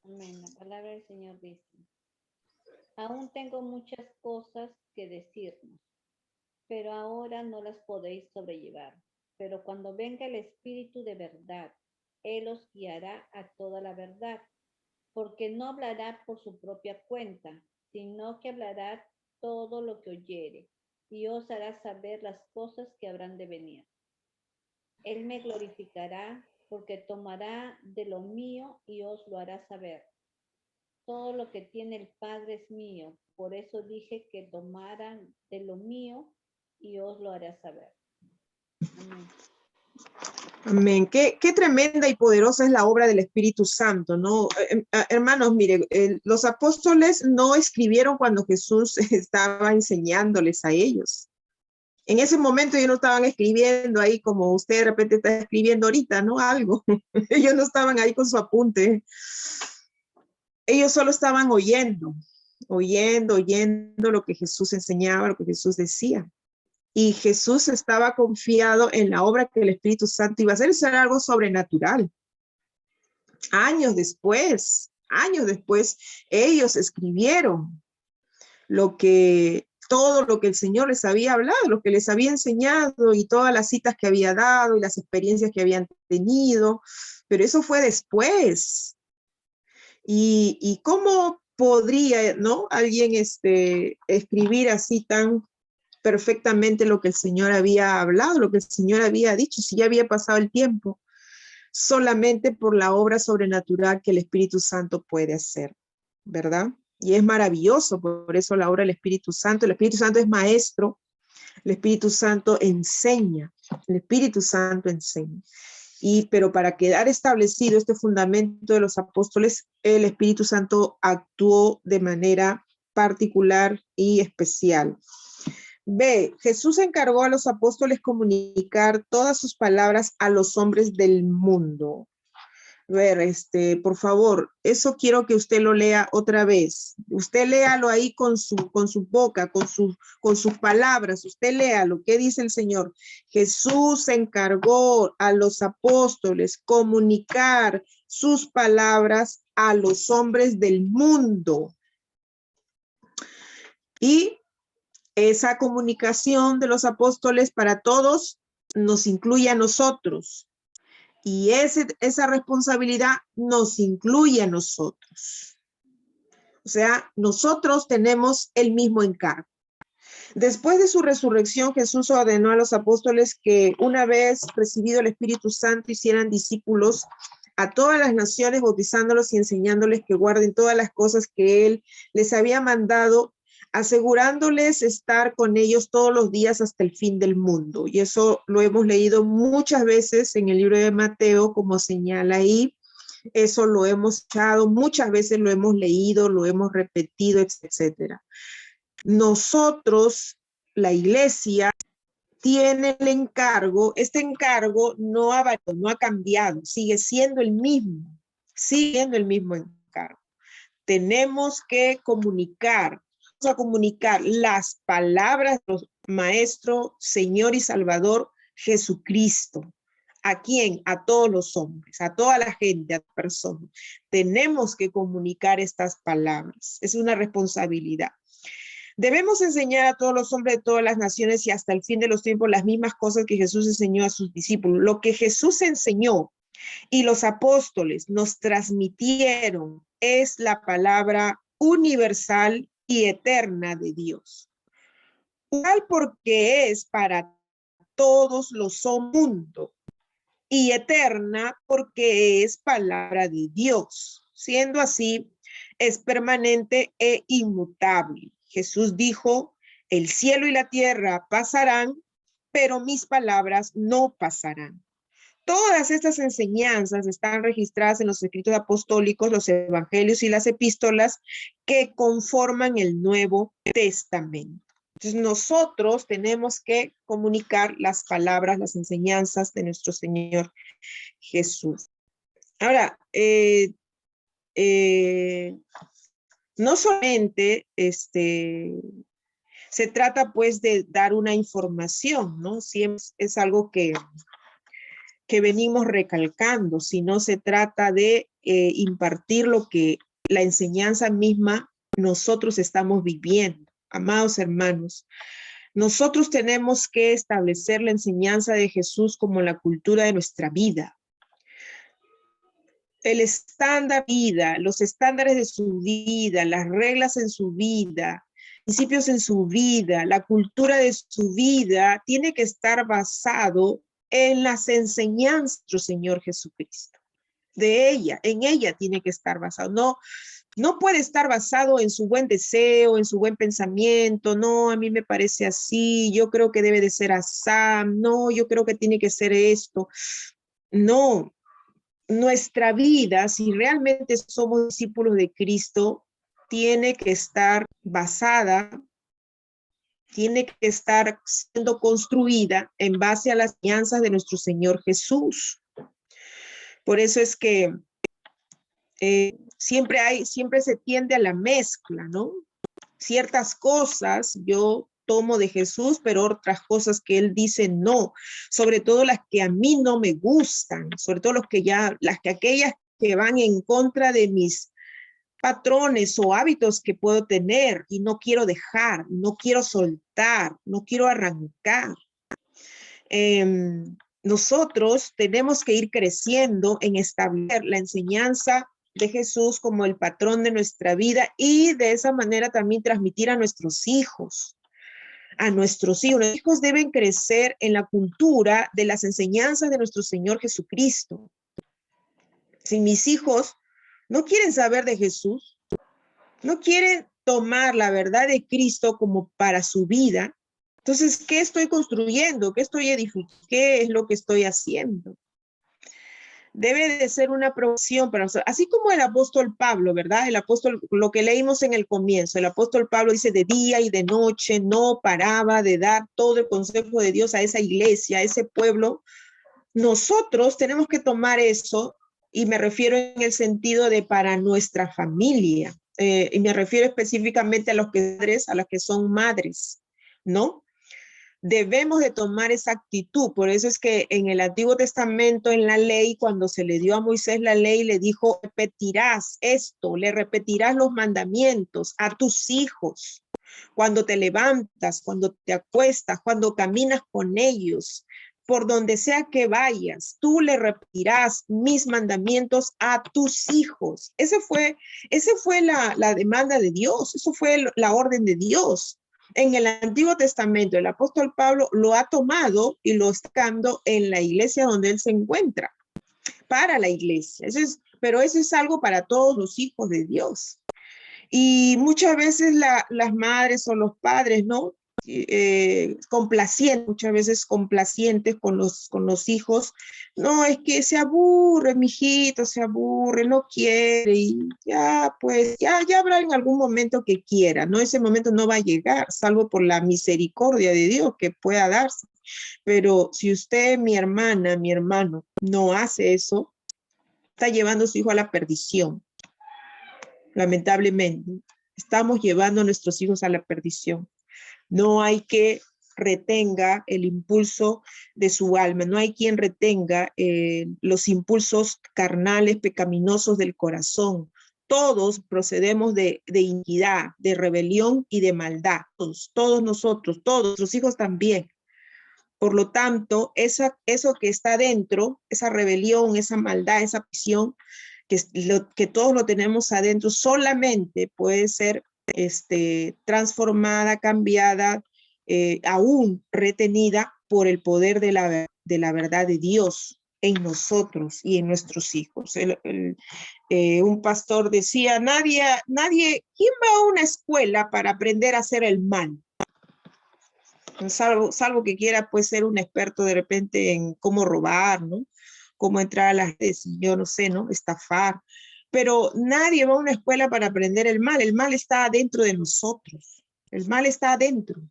S7: Amén. La palabra del Señor dice, aún tengo muchas cosas que decirnos, pero ahora no las podéis sobrellevar. Pero cuando venga el Espíritu de verdad, Él os guiará a toda la verdad, porque no hablará por su propia cuenta, sino que hablará todo lo que oyere, y os hará saber las cosas que habrán de venir. Él me glorificará, porque tomará de lo mío y os lo hará saber. Todo lo que tiene el Padre es mío, por eso dije que tomaran de lo mío y os lo hará saber. Amén.
S3: Amén. Qué tremenda y poderosa es la obra del Espíritu Santo, ¿no? Hermanos, miren, los apóstoles no escribieron cuando Jesús estaba enseñándoles a ellos. En ese momento ellos no estaban escribiendo ahí como usted de repente está escribiendo ahorita, ¿no? Algo. Ellos no estaban ahí con su apunte. Ellos solo estaban oyendo lo que Jesús enseñaba, lo que Jesús decía. Y Jesús estaba confiado en la obra que el Espíritu Santo iba a hacer. Eso era algo sobrenatural. Años después, ellos escribieron todo lo que el Señor les había hablado, lo que les había enseñado y todas las citas que había dado y las experiencias que habían tenido. Pero eso fue después. ¿Y cómo podría, ¿no? Alguien escribir así tan perfectamente lo que el Señor había hablado, lo que el Señor había dicho, si ya había pasado el tiempo, solamente por la obra sobrenatural que el Espíritu Santo puede hacer, ¿verdad? Y es maravilloso, por eso la obra del Espíritu Santo. El Espíritu Santo es maestro, el Espíritu Santo enseña, el Espíritu Santo enseña. Pero para quedar establecido este fundamento de los apóstoles, el Espíritu Santo actuó de manera particular y especial. B. Jesús encargó a los apóstoles comunicar todas sus palabras a los hombres del mundo. Por favor, eso quiero que usted lo lea otra vez. Usted léalo ahí con su boca, con sus palabras. Usted léalo. ¿Qué dice el Señor? Jesús encargó a los apóstoles comunicar sus palabras a los hombres del mundo. Y esa comunicación de los apóstoles para todos nos incluye a nosotros. Y esa responsabilidad nos incluye a nosotros. O sea, nosotros tenemos el mismo encargo. Después de su resurrección, Jesús ordenó a los apóstoles que una vez recibido el Espíritu Santo hicieran discípulos a todas las naciones, bautizándolos y enseñándoles que guarden todas las cosas que Él les había mandado, asegurándoles estar con ellos todos los días hasta el fin del mundo. Y eso lo hemos leído muchas veces en el libro de Mateo, como señala ahí. Eso lo hemos echado, muchas veces lo hemos leído, lo hemos repetido, etcétera. Nosotros, la iglesia, tiene el encargo, este encargo no ha variado, no ha cambiado, sigue siendo el mismo encargo. Tenemos que comunicar las palabras de nuestro Maestro, Señor y Salvador Jesucristo ¿A quién? A todos los hombres, a toda la gente, a personas. Tenemos que comunicar estas palabras. Es una responsabilidad. Debemos enseñar a todos los hombres de todas las naciones y hasta el fin de los tiempos las mismas cosas que Jesús enseñó a sus discípulos. Lo que Jesús enseñó y los apóstoles nos transmitieron es la palabra universal y eterna de Dios. Igual porque es para todos los mundo y eterna porque es palabra de Dios. Siendo así, es permanente e inmutable. Jesús dijo, el cielo y la tierra pasarán, pero mis palabras no pasarán. Todas estas enseñanzas están registradas en los escritos apostólicos, los evangelios y las epístolas que conforman el Nuevo Testamento. Entonces nosotros tenemos que comunicar las palabras, las enseñanzas de nuestro Señor Jesús. Ahora, no solamente se trata pues de dar una información, ¿no? Siempre es algo que venimos recalcando, sino se trata de impartir lo que la enseñanza misma nosotros estamos viviendo. Amados hermanos, nosotros tenemos que establecer la enseñanza de Jesús como la cultura de nuestra vida. El estándar de vida, los estándares de su vida, las reglas en su vida, principios en su vida, la cultura de su vida, tiene que estar basado en las enseñanzas de nuestro Señor Jesucristo. En ella tiene que estar basado. No puede estar basado en su buen deseo, en su buen pensamiento. No, a mí me parece así, yo creo que debe de ser así. No, yo creo que tiene que ser esto. No, nuestra vida, si realmente somos discípulos de Cristo, tiene que estar basada, tiene que estar siendo construida en base a las enseñanzas de nuestro Señor Jesús. Por eso es que siempre se tiende a la mezcla, ¿no? Ciertas cosas yo tomo de Jesús, pero otras cosas que él dice no, sobre todo las que a mí no me gustan, sobre todo aquellas que van en contra de mis patrones o hábitos que puedo tener y no quiero dejar, no quiero soltar, no quiero arrancar. Nosotros tenemos que ir creciendo en establecer la enseñanza de Jesús como el patrón de nuestra vida y de esa manera también transmitir a nuestros hijos. Los hijos deben crecer en la cultura de las enseñanzas de nuestro Señor Jesucristo. Si mis hijos no quieren saber de Jesús, no quieren tomar la verdad de Cristo como para su vida, entonces, ¿qué estoy construyendo? ¿Qué estoy edificando? ¿Qué es lo que estoy haciendo? Debe de ser una provisión para nosotros. Así como el apóstol Pablo, ¿verdad? El apóstol, lo que leímos en el comienzo, el apóstol Pablo dice de día y de noche no paraba de dar todo el consejo de Dios a esa iglesia, a ese pueblo. Nosotros tenemos que tomar eso, y me refiero en el sentido de para nuestra familia, y me refiero específicamente a las que son madres, ¿no? Debemos de tomar esa actitud. Por eso es que en el Antiguo Testamento, en la ley, cuando se le dio a Moisés la ley, le dijo, repetirás esto, le repetirás los mandamientos a tus hijos. Cuando te levantas, cuando te acuestas, cuando caminas con ellos, por donde sea que vayas, tú le repetirás mis mandamientos a tus hijos. Esa fue la demanda de Dios, eso fue la orden de Dios. En el Antiguo Testamento, el apóstol Pablo lo ha tomado y lo está dando en la iglesia donde él se encuentra, para la iglesia. Pero eso es algo para todos los hijos de Dios. Y muchas veces las madres o los padres, ¿no? Muchas veces complacientes con los hijos. No, es que se aburre, mijito, se aburre, no quiere, y ya, pues, ya habrá en algún momento que quiera, ¿no? Ese momento no va a llegar, salvo por la misericordia de Dios que pueda darse. Pero si usted, mi hermana, mi hermano, no hace eso, está llevando a su hijo a la perdición. Lamentablemente, estamos llevando a nuestros hijos a la perdición. No hay que retenga el impulso de su alma, no hay quien retenga los impulsos carnales, pecaminosos del corazón. Todos procedemos de iniquidad, de rebelión y de maldad. Todos nosotros, todos nuestros hijos también. Por lo tanto, eso que está dentro, esa rebelión, esa maldad, esa pasión, que todos lo tenemos adentro, solamente puede ser transformada, cambiada, aún retenida por el poder de la verdad de Dios en nosotros y en nuestros hijos. Un pastor decía, ¿quién va a una escuela para aprender a hacer el mal? Salvo que quiera pues ser un experto de repente en cómo robar, ¿no? Cómo entrar a las redes, yo no sé, ¿no? Estafar. Pero nadie va a una escuela para aprender el mal está adentro de nosotros, el mal está adentro.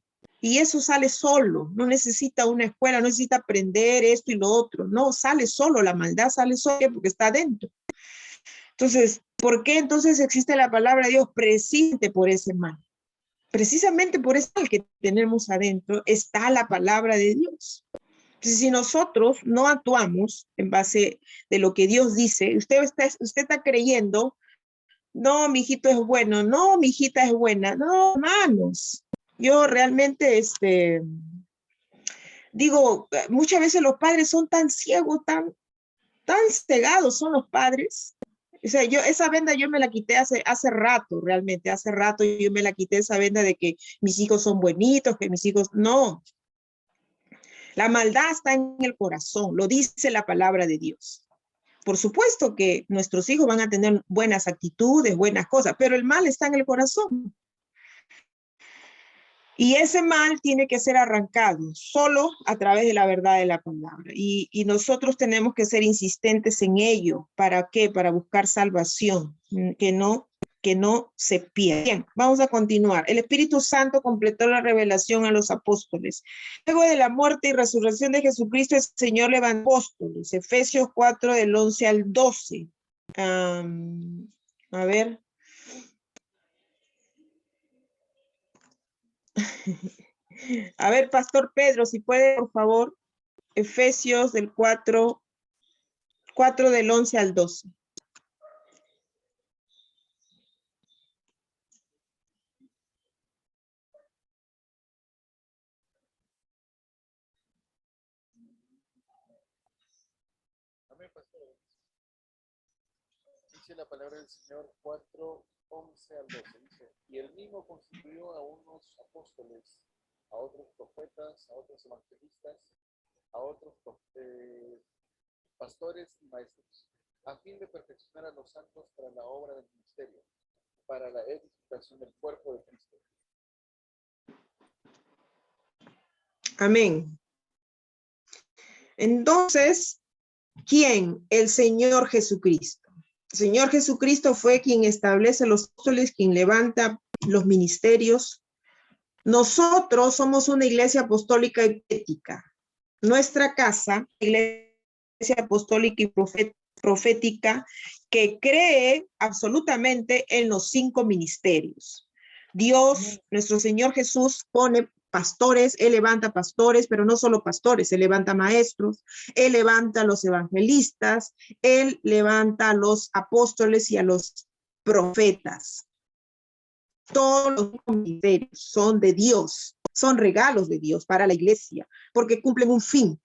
S3: Y eso sale solo, no necesita una escuela, no necesita aprender esto y lo otro, no, sale solo, la maldad sale solo porque está adentro. Entonces, ¿por qué entonces existe la palabra de Dios? Precisamente por ese mal. Precisamente por ese mal que tenemos adentro está la palabra de Dios. Entonces, si nosotros no actuamos en base de lo que Dios dice, usted está creyendo, no, mi hijito es bueno, no, mi hijita es buena, no, hermanos. Yo realmente, digo, muchas veces los padres son tan ciegos, tan cegados son los padres. O sea, esa venda yo me la quité hace rato, realmente, hace rato yo me la quité esa venda de que mis hijos son buenitos, que mis hijos, no. La maldad está en el corazón, lo dice la palabra de Dios. Por supuesto que nuestros hijos van a tener buenas actitudes, buenas cosas, pero el mal está en el corazón. Y ese mal tiene que ser arrancado solo a través de la verdad de la palabra. Y nosotros tenemos que ser insistentes en ello. ¿Para qué? Para buscar salvación, que no se pierda. Bien, vamos a continuar. El Espíritu Santo completó la revelación a los apóstoles. Luego de la muerte y resurrección de Jesucristo, el Señor levantó apóstoles. Efesios 4, del 11 al 12. A ver. A ver, Pastor Pedro, si puede, por favor, Efesios del 4 del 11 al 12.
S8: Amén, pastor. Dice la palabra del Señor 4, 11 al 12. Dice, y él mismo constituyó a unos apóstoles, a otros profetas, a otros evangelistas, a otros pastores y maestros, a fin de perfeccionar a los santos para la obra del ministerio, para la edificación del cuerpo de Cristo.
S3: Amén. Entonces, ¿quién? El Señor Jesucristo. El Señor Jesucristo fue quien establece los apóstoles, quien levanta los ministerios. Nosotros somos una iglesia apostólica y profética. Nuestra casa, iglesia apostólica y profética, que cree absolutamente en los 5 ministerios. Dios, nuestro Señor Jesús, pone pastores, Él levanta pastores, pero no solo pastores, Él levanta maestros, Él levanta a los evangelistas, Él levanta a los apóstoles y a los profetas. Todos los ministerios son de Dios, son regalos de Dios para la iglesia, porque cumplen un fin.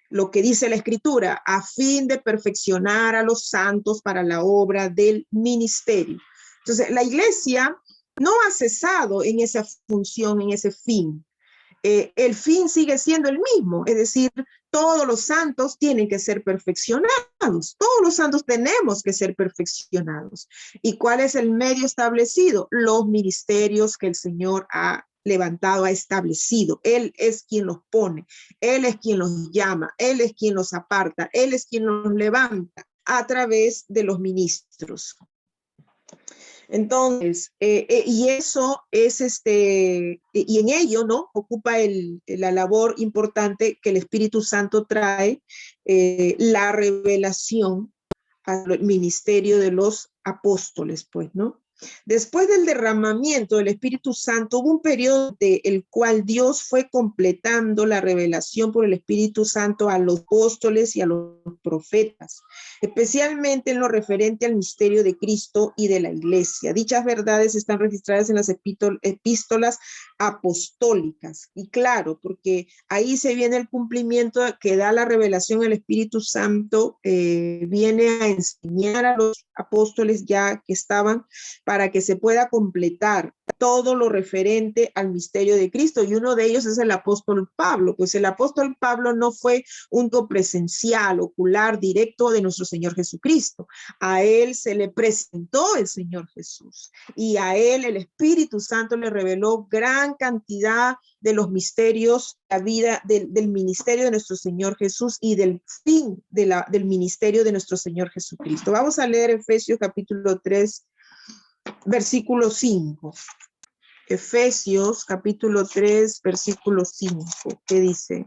S3: Lo que dice la Escritura, a fin de perfeccionar a los santos para la obra del ministerio. Entonces, la iglesia no ha cesado en esa función, en ese fin. El fin sigue siendo el mismo, es decir, todos los santos tienen que ser perfeccionados, todos los santos tenemos que ser perfeccionados. ¿Y cuál es el medio establecido? Los ministerios que el Señor ha levantado, ha establecido. Él es quien los pone, Él es quien los llama, Él es quien los aparta, Él es quien los levanta a través de los ministros. Entonces, y eso es y en ello, ¿no? Ocupa la labor importante que el Espíritu Santo trae, la revelación al ministerio de los apóstoles, pues, ¿no? Después del derramamiento del Espíritu Santo, hubo un periodo en el cual Dios fue completando la revelación por el Espíritu Santo a los apóstoles y a los profetas, especialmente en lo referente al misterio de Cristo y de la Iglesia. Dichas verdades están registradas en las epístolas apostólicas. Y claro, porque ahí se viene el cumplimiento que da la revelación el Espíritu Santo, viene a enseñar a los apóstoles ya que estaban, para que se pueda completar todo lo referente al misterio de Cristo. Y uno de ellos es el apóstol Pablo, pues el apóstol Pablo no fue un presencial, ocular, directo de nuestro Señor Jesucristo. A él se le presentó el Señor Jesús y a él el Espíritu Santo le reveló gran cantidad de los misterios, la vida del ministerio de nuestro Señor Jesús y del fin del ministerio de nuestro Señor Jesucristo. Vamos a leer Efesios capítulo 3, versículo 5. Efesios capítulo 3, versículo 5. ¿Qué dice?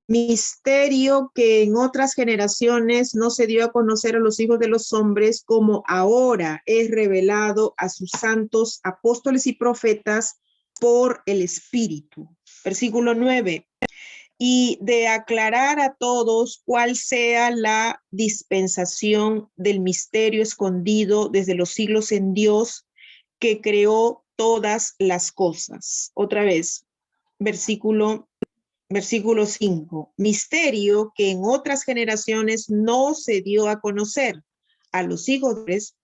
S3: Misterio que en otras generaciones no se dio a conocer a los hijos de los hombres, como ahora es revelado a sus santos apóstoles y profetas por el Espíritu. Versículo 9. Y de aclarar a todos cuál sea la dispensación del misterio escondido desde los siglos en Dios, que creó todas las cosas. Otra vez, versículo 5, misterio que en otras generaciones no se dio a conocer a los hijos de hombres,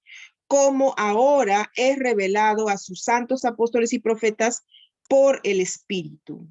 S3: como ahora es revelado a sus santos apóstoles y profetas por el Espíritu,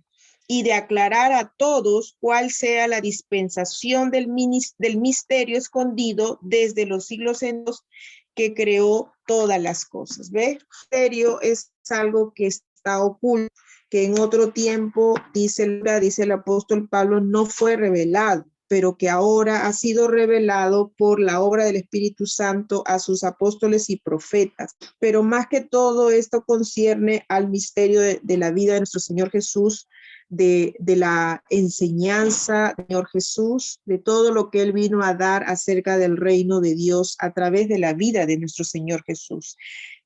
S3: y de aclarar a todos cuál sea la dispensación del misterio escondido desde los siglos en Dios, que creó todas las cosas. ¿Ve? El misterio es algo que está oculto, que en otro tiempo, dice el apóstol Pablo, no fue revelado, pero que ahora ha sido revelado por la obra del Espíritu Santo a sus apóstoles y profetas. Pero más que todo esto concierne al misterio de la vida de nuestro Señor Jesús, de la enseñanza del Señor Jesús, de todo lo que Él vino a dar acerca del reino de Dios a través de la vida de nuestro Señor Jesús.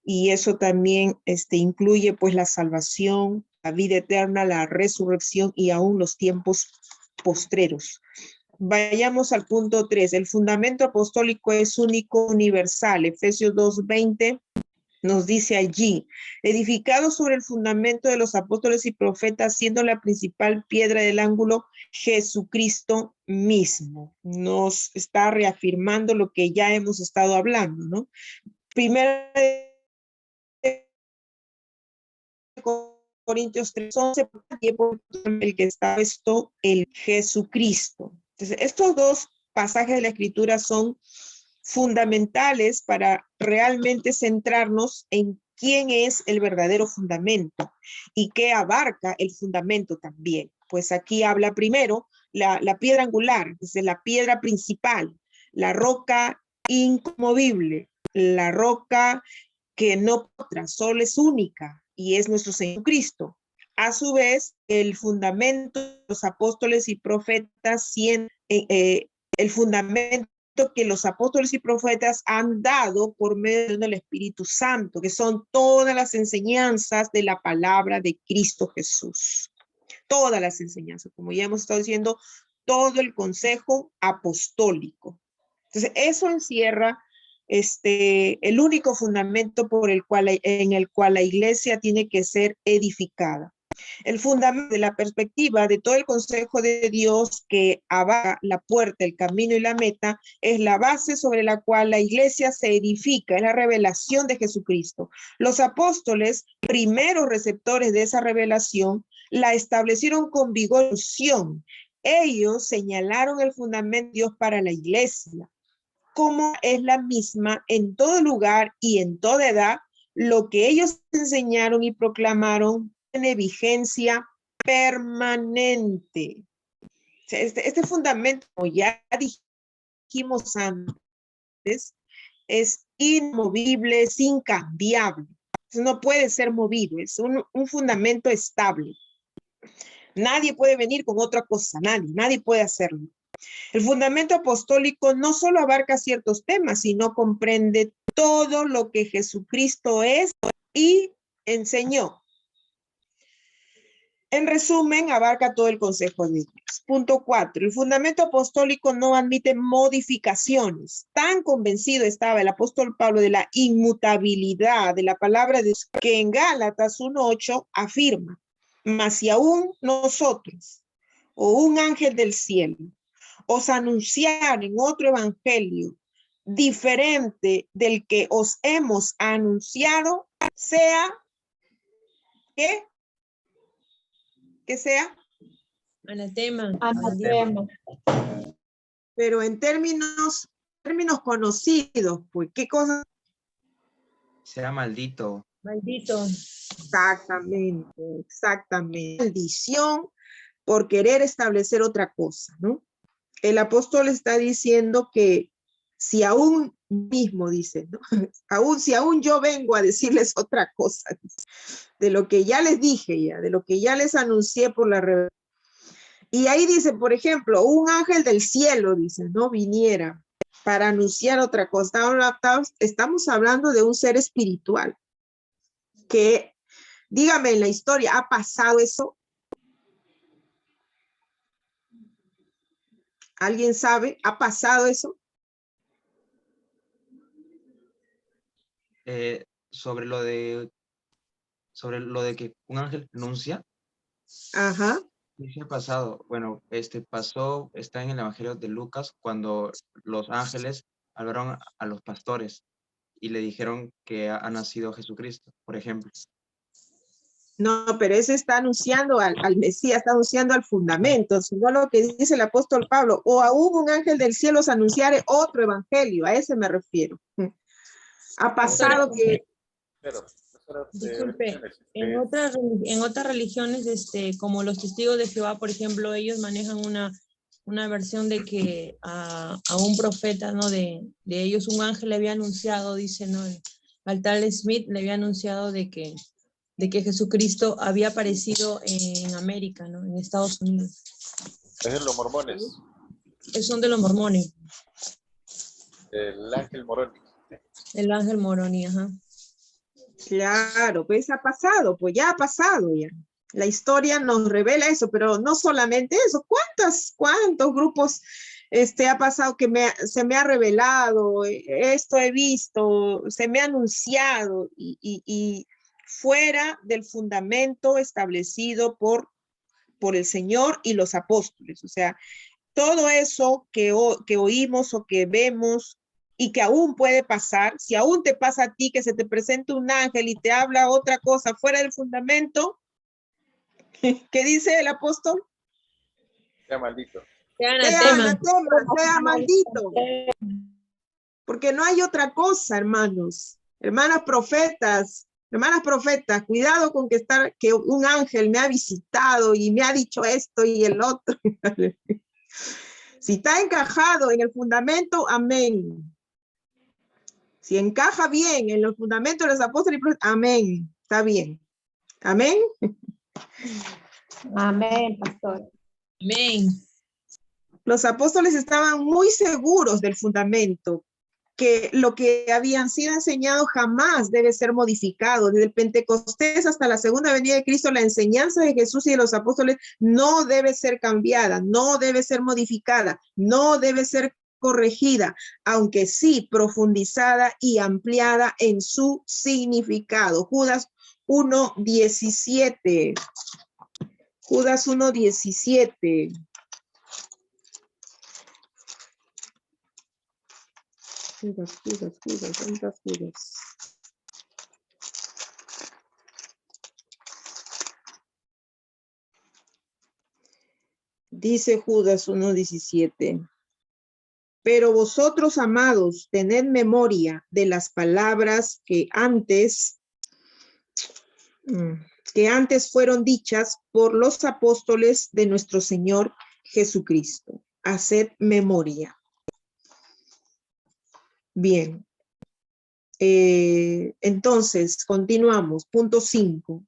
S3: Y eso también incluye pues la salvación, la vida eterna, la resurrección y aún los tiempos postreros. Vayamos al punto 3. El fundamento apostólico es único, universal. Efesios 2:20 nos dice allí, edificado sobre el fundamento de los apóstoles y profetas, siendo la principal piedra del ángulo Jesucristo mismo. Nos está reafirmando lo que ya hemos estado hablando, ¿no? Primero Corintios 3:11, el que está puesto el Jesucristo. Entonces, estos dos pasajes de la Escritura son fundamentales para realmente centrarnos en quién es el verdadero fundamento y qué abarca el fundamento también. Pues aquí habla primero la piedra angular, es la piedra principal, la roca inconmovible, la roca que no otra, solo es única, y es nuestro Señor Cristo. A su vez, el fundamento de los apóstoles y profetas, el fundamento que los apóstoles y profetas han dado por medio del Espíritu Santo, que son todas las enseñanzas de la palabra de Cristo Jesús. Todas las enseñanzas, como ya hemos estado diciendo, todo el consejo apostólico. Entonces, eso encierra el único fundamento en el cual la iglesia tiene que ser edificada. El fundamento de la perspectiva de todo el consejo de Dios que abarca la puerta, el camino y la meta, es la base sobre la cual la iglesia se edifica, es la revelación de Jesucristo. Los apóstoles, primeros receptores de esa revelación, la establecieron con vigor y unción. Ellos señalaron el fundamento de Dios para la iglesia, como es la misma en todo lugar y en toda edad, lo que ellos enseñaron y proclamaron tiene vigencia permanente. O sea, este fundamento, como ya dijimos antes, es inmovible, es incambiable. No puede ser movido, es un fundamento estable. Nadie puede venir con otra cosa, nadie puede hacerlo. El fundamento apostólico no solo abarca ciertos temas, sino comprende todo lo que Jesucristo es y enseñó. En resumen, abarca todo el consejo de Dios. Punto 4. El fundamento apostólico no admite modificaciones. Tan convencido estaba el apóstol Pablo de la inmutabilidad de la palabra de Dios que en Gálatas 1:8 afirma: mas si aún nosotros o un ángel del cielo os anunciaren otro evangelio diferente del que os hemos anunciado, sea ¿qué? Que sea
S4: Anatema.
S2: Anatema.
S3: Pero en términos conocidos, pues, ¿qué cosa?
S1: Sea maldito.
S4: Maldito.
S3: Exactamente. Maldición por querer establecer otra cosa, ¿no? El apóstol está diciendo que si aún mismo, dice, ¿no? Si aún yo vengo a decirles otra cosa, de lo que ya les dije ya, de lo que ya les anuncié por la revelación. Y ahí dice, por ejemplo, un ángel del cielo, dice, no viniera para anunciar otra cosa. Estamos hablando de un ser espiritual que, dígame, en la historia, ¿ha pasado eso? ¿Alguien sabe? ¿Ha pasado eso?
S1: Sobre lo de que un ángel anuncia.
S3: Ajá.
S1: ¿Qué ha pasado? Bueno, pasó, está en el Evangelio de Lucas, cuando los ángeles hablaron a los pastores y le dijeron que ha nacido Jesucristo, por ejemplo.
S3: No, pero ese está anunciando al Mesías, está anunciando al fundamento, sino lo que dice el apóstol Pablo, o aún un ángel del cielo os anunciare otro evangelio, a ese me refiero. Ha pasado que...
S4: Disculpe, en otras religiones, como los testigos de Jehová, por ejemplo, ellos manejan una versión de que a un profeta, ¿no? De ellos un ángel le había anunciado, dice, ¿no? Al tal Smith le había anunciado de que Jesucristo había aparecido en América, ¿no? En Estados Unidos.
S8: Es de los mormones.
S4: Son de los mormones.
S8: El ángel moroni.
S4: El ángel moroni, ajá.
S3: Claro, pues ha pasado, pues ya ha pasado ya. La historia nos revela eso, pero no solamente eso. ¿Cuántos grupos ha pasado que se me ha revelado, esto he visto, se me ha anunciado y fuera del fundamento establecido por el Señor y los apóstoles? O sea, todo eso que oímos o que vemos y que aún puede pasar, si aún te pasa a ti que se te presenta un ángel y te habla otra cosa fuera del fundamento, ¿qué dice el apóstol?
S8: Sea maldito.
S4: Sea anatema.
S3: Sea maldito. Porque no hay otra cosa, hermanos. Hermanas profetas, cuidado con que un ángel me ha visitado y me ha dicho esto y el otro. Si está encajado en el fundamento, amén. Si encaja bien en los fundamentos de los apóstoles, amén, está bien. Amén.
S2: Amén, pastor.
S4: Amén.
S3: Los apóstoles estaban muy seguros del fundamento, que lo que habían sido enseñado jamás debe ser modificado. Desde el Pentecostés hasta la segunda venida de Cristo, la enseñanza de Jesús y de los apóstoles no debe ser cambiada, no debe ser modificada, no debe ser corregida, aunque sí profundizada y ampliada en su significado. Judas 1:17. Judas 1:17. Judas. Dice Judas 1:17. Pero vosotros, amados, tened memoria de las palabras que antes que antes fueron dichas por los apóstoles de nuestro Señor Jesucristo. Haced memoria. Bien. Entonces, continuamos. Punto 5.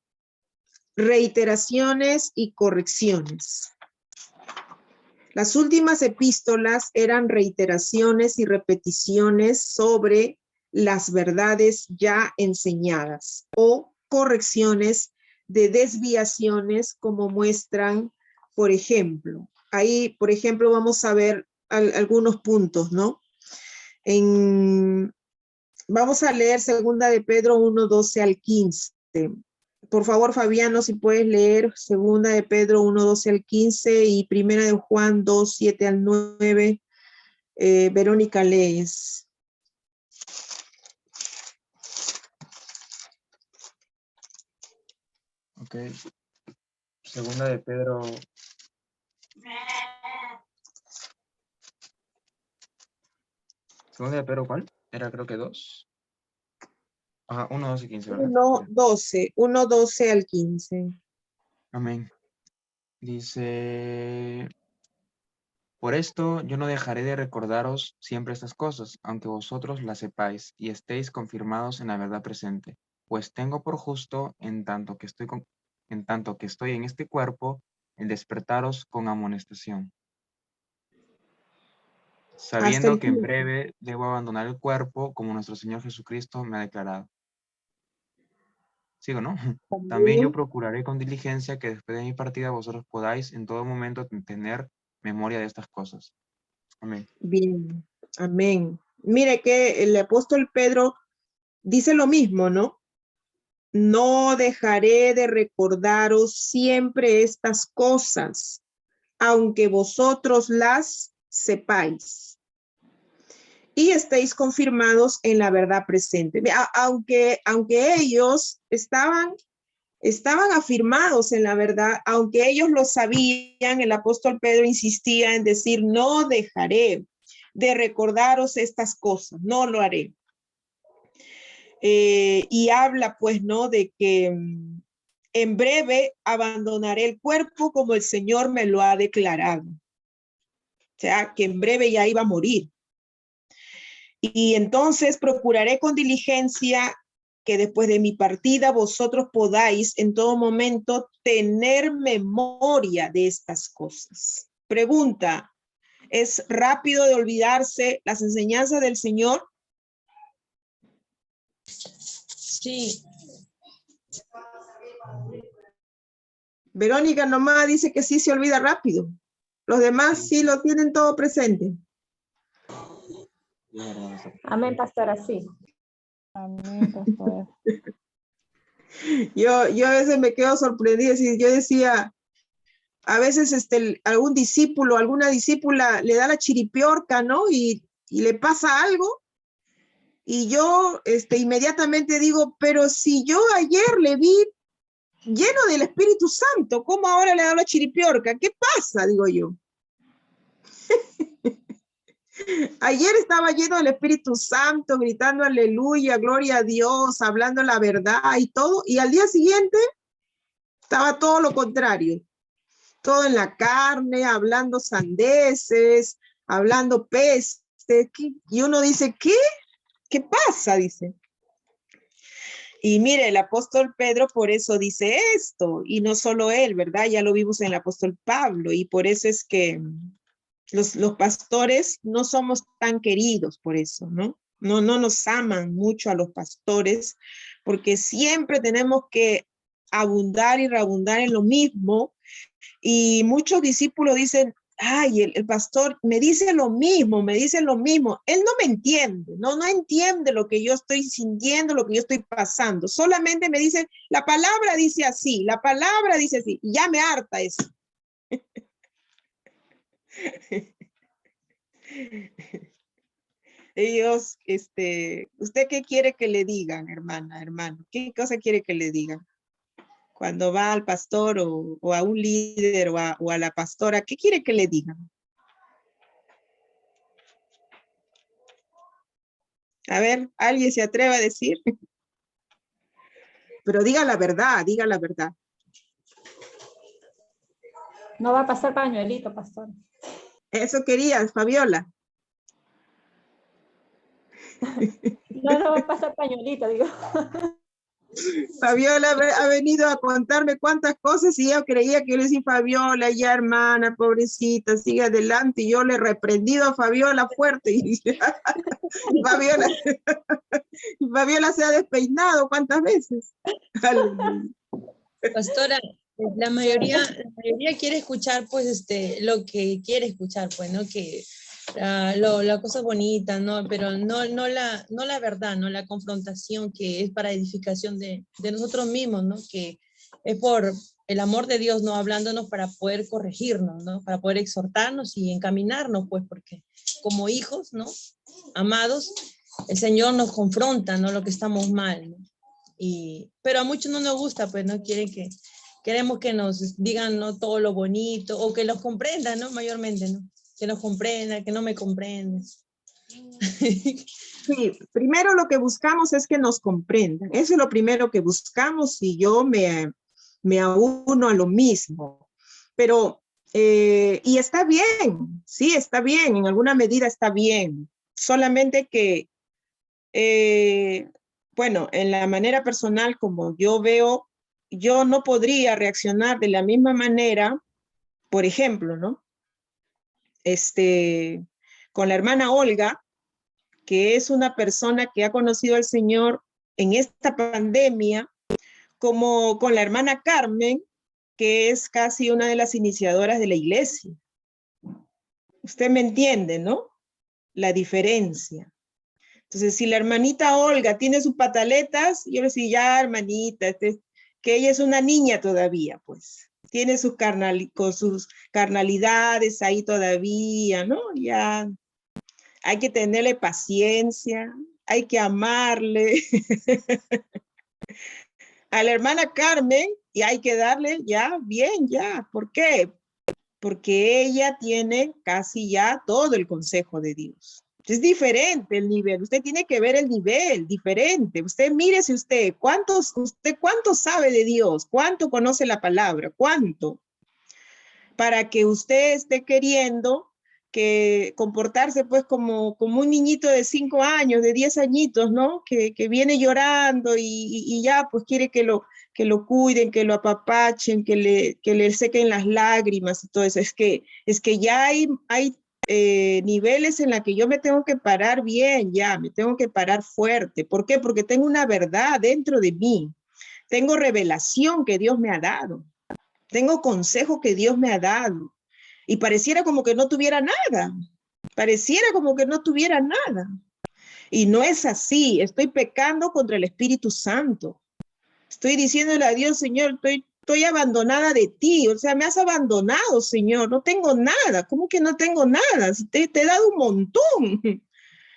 S3: Reiteraciones y correcciones. Las últimas epístolas eran reiteraciones y repeticiones sobre las verdades ya enseñadas o correcciones de desviaciones, como muestran, por ejemplo. Ahí, por ejemplo, vamos a ver algunos puntos, ¿no? Vamos a leer 2 de Pedro 1, 12 al 15. Por favor, Fabiano, si puedes leer 2 de Pedro 1, 12 al 15 y 1 de Juan 2, 7 al 9. Verónica, lees.
S1: Ok. 2 de Pedro. ¿Segunda de Pedro cuál? Era creo que 2. Ajá, 1, 12 y 15, ¿verdad?
S3: 1, 12 al 15.
S1: Amén. Dice, por esto yo no dejaré de recordaros siempre estas cosas, aunque vosotros las sepáis y estéis confirmados en la verdad presente, pues tengo por justo, en tanto que estoy en este cuerpo, el despertaros con amonestación,
S3: Hasta
S1: sabiendo
S3: el
S1: que en
S3: 15.
S1: breve debo abandonar el cuerpo, como nuestro Señor Jesucristo me ha declarado. ¿Sigo, no? También yo
S3: También.
S1: procuraré con diligencia que después de mi partida vosotros podáis en todo momento tener memoria de estas cosas. Amén.
S3: Bien, amén. Mire que el apóstol Pedro dice lo mismo, ¿no? No dejaré de recordaros siempre estas cosas, aunque vosotros las sepáis y estéis confirmados en la verdad presente. Aunque ellos estaban afirmados en la verdad, aunque ellos lo sabían, el apóstol Pedro insistía en decir, no dejaré de recordaros estas cosas, no lo haré. Y habla pues, ¿no? De que en breve abandonaré el cuerpo como el Señor me lo ha declarado. O sea, que en breve ya iba a morir. Y entonces procuraré con diligencia que después de mi partida vosotros podáis en todo momento tener memoria de estas cosas. Pregunta, ¿es rápido de olvidarse las enseñanzas del Señor?
S4: Sí.
S3: Verónica nomás dice que sí se olvida rápido. Los demás sí lo tienen todo presente.
S2: Amén, pastora, sí.
S6: Amén, pastor.
S3: Yo a veces me quedo sorprendida. Yo decía, a veces algún discípulo, alguna discípula le da la chiripiorca, ¿no? Y le pasa algo. Y yo inmediatamente digo, pero si yo ayer le vi lleno del Espíritu Santo, ¿cómo ahora le da la chiripiorca? ¿Qué pasa? Digo yo. Ayer estaba lleno del Espíritu Santo, gritando aleluya, gloria a Dios, hablando la verdad y todo. Y al día siguiente estaba todo lo contrario. Todo en la carne, hablando sandeces, hablando peste. Y uno dice, ¿qué? ¿Qué pasa? Dice. Y mire, el apóstol Pedro por eso dice esto, y no solo él, ¿verdad? Ya lo vimos en el apóstol Pablo, y por eso es que los pastores no somos tan queridos por eso, ¿no? No nos aman mucho a los pastores, porque siempre tenemos que abundar y reabundar en lo mismo, y muchos discípulos dicen, ay, el pastor me dice lo mismo, él no me entiende, no entiende lo que yo estoy sintiendo, lo que yo estoy pasando, solamente me dice, la palabra dice así, y ya me harta eso. Ellos, ¿usted qué quiere que le digan, hermana, hermano? ¿Qué cosa quiere que le digan? Cuando va al pastor o a un líder o a la pastora, ¿qué quiere que le digan? A ver, ¿alguien se atreve a decir? pero diga la verdad, diga la verdad.
S2: No va a pasar pañuelito, pastor.
S3: Eso querías, Fabiola.
S2: No va a pasar pañuelito, digo.
S3: Fabiola ha venido a contarme cuántas cosas y yo creía que yo le decía, Fabiola, ya hermana, pobrecita, sigue adelante. Y yo le he reprendido a Fabiola fuerte. Y Fabiola se ha despeinado cuántas veces.
S4: Pastora, la mayoría quiere escuchar, pues, lo que quiere escuchar, pues, ¿no? Que la cosa bonita, ¿no? Pero no la verdad, ¿no? La confrontación que es para edificación de nosotros mismos, ¿no? Que es por el amor de Dios, ¿no? Hablándonos para poder corregirnos, ¿no? Para poder exhortarnos y encaminarnos, pues, porque como hijos, ¿no? Amados, el Señor nos confronta, ¿no? Lo que estamos mal, ¿no? Pero a muchos no nos gusta, pues, no queremos que nos digan, ¿no? Todo lo bonito, o que los comprendan, ¿no? Mayormente, ¿no? Que nos comprendan, que no me comprendes.
S3: Sí, primero lo que buscamos es que nos comprendan. Eso es lo primero que buscamos y yo me auno a lo mismo. Pero, y está bien, sí, está bien, en alguna medida está bien. Solamente que, bueno, en la manera personal como yo veo, yo no podría reaccionar de la misma manera, por ejemplo, ¿no? Con la hermana Olga, que es una persona que ha conocido al Señor en esta pandemia, como con la hermana Carmen, que es casi una de las iniciadoras de la iglesia. Usted me entiende, ¿no? La diferencia. Entonces, si la hermanita Olga tiene sus pataletas, yo le decía, ya, hermanita, que ella es una niña todavía, pues. Tiene con sus carnalidades ahí todavía, ¿no? Ya hay que tenerle paciencia, hay que amarle. A la hermana Carmen, y hay que darle ya, bien, ya. ¿Por qué? Porque ella tiene casi ya todo el consejo de Dios. Es diferente el nivel, usted tiene que ver el nivel diferente. Usted mírese usted cuánto sabe de Dios, cuánto conoce la palabra, cuánto, para que usted esté queriendo que comportarse pues como un niñito de 5 años, de 10 añitos, ¿no? Que viene llorando y ya pues quiere que lo cuiden, que lo apapachen, que le sequen las lágrimas y todo eso. Es que ya hay niveles en la que yo me tengo que parar bien, ya, me tengo que parar fuerte. ¿Por qué? Porque tengo una verdad dentro de mí. Tengo revelación que Dios me ha dado. Tengo consejo que Dios me ha dado. Y pareciera como que no tuviera nada. Pareciera como que no tuviera nada. Y no es así. Estoy pecando contra el Espíritu Santo. Estoy diciéndole a Dios, Señor, estoy abandonada de ti. O sea, me has abandonado, Señor. No tengo nada. ¿Cómo que no tengo nada? Te he dado un montón.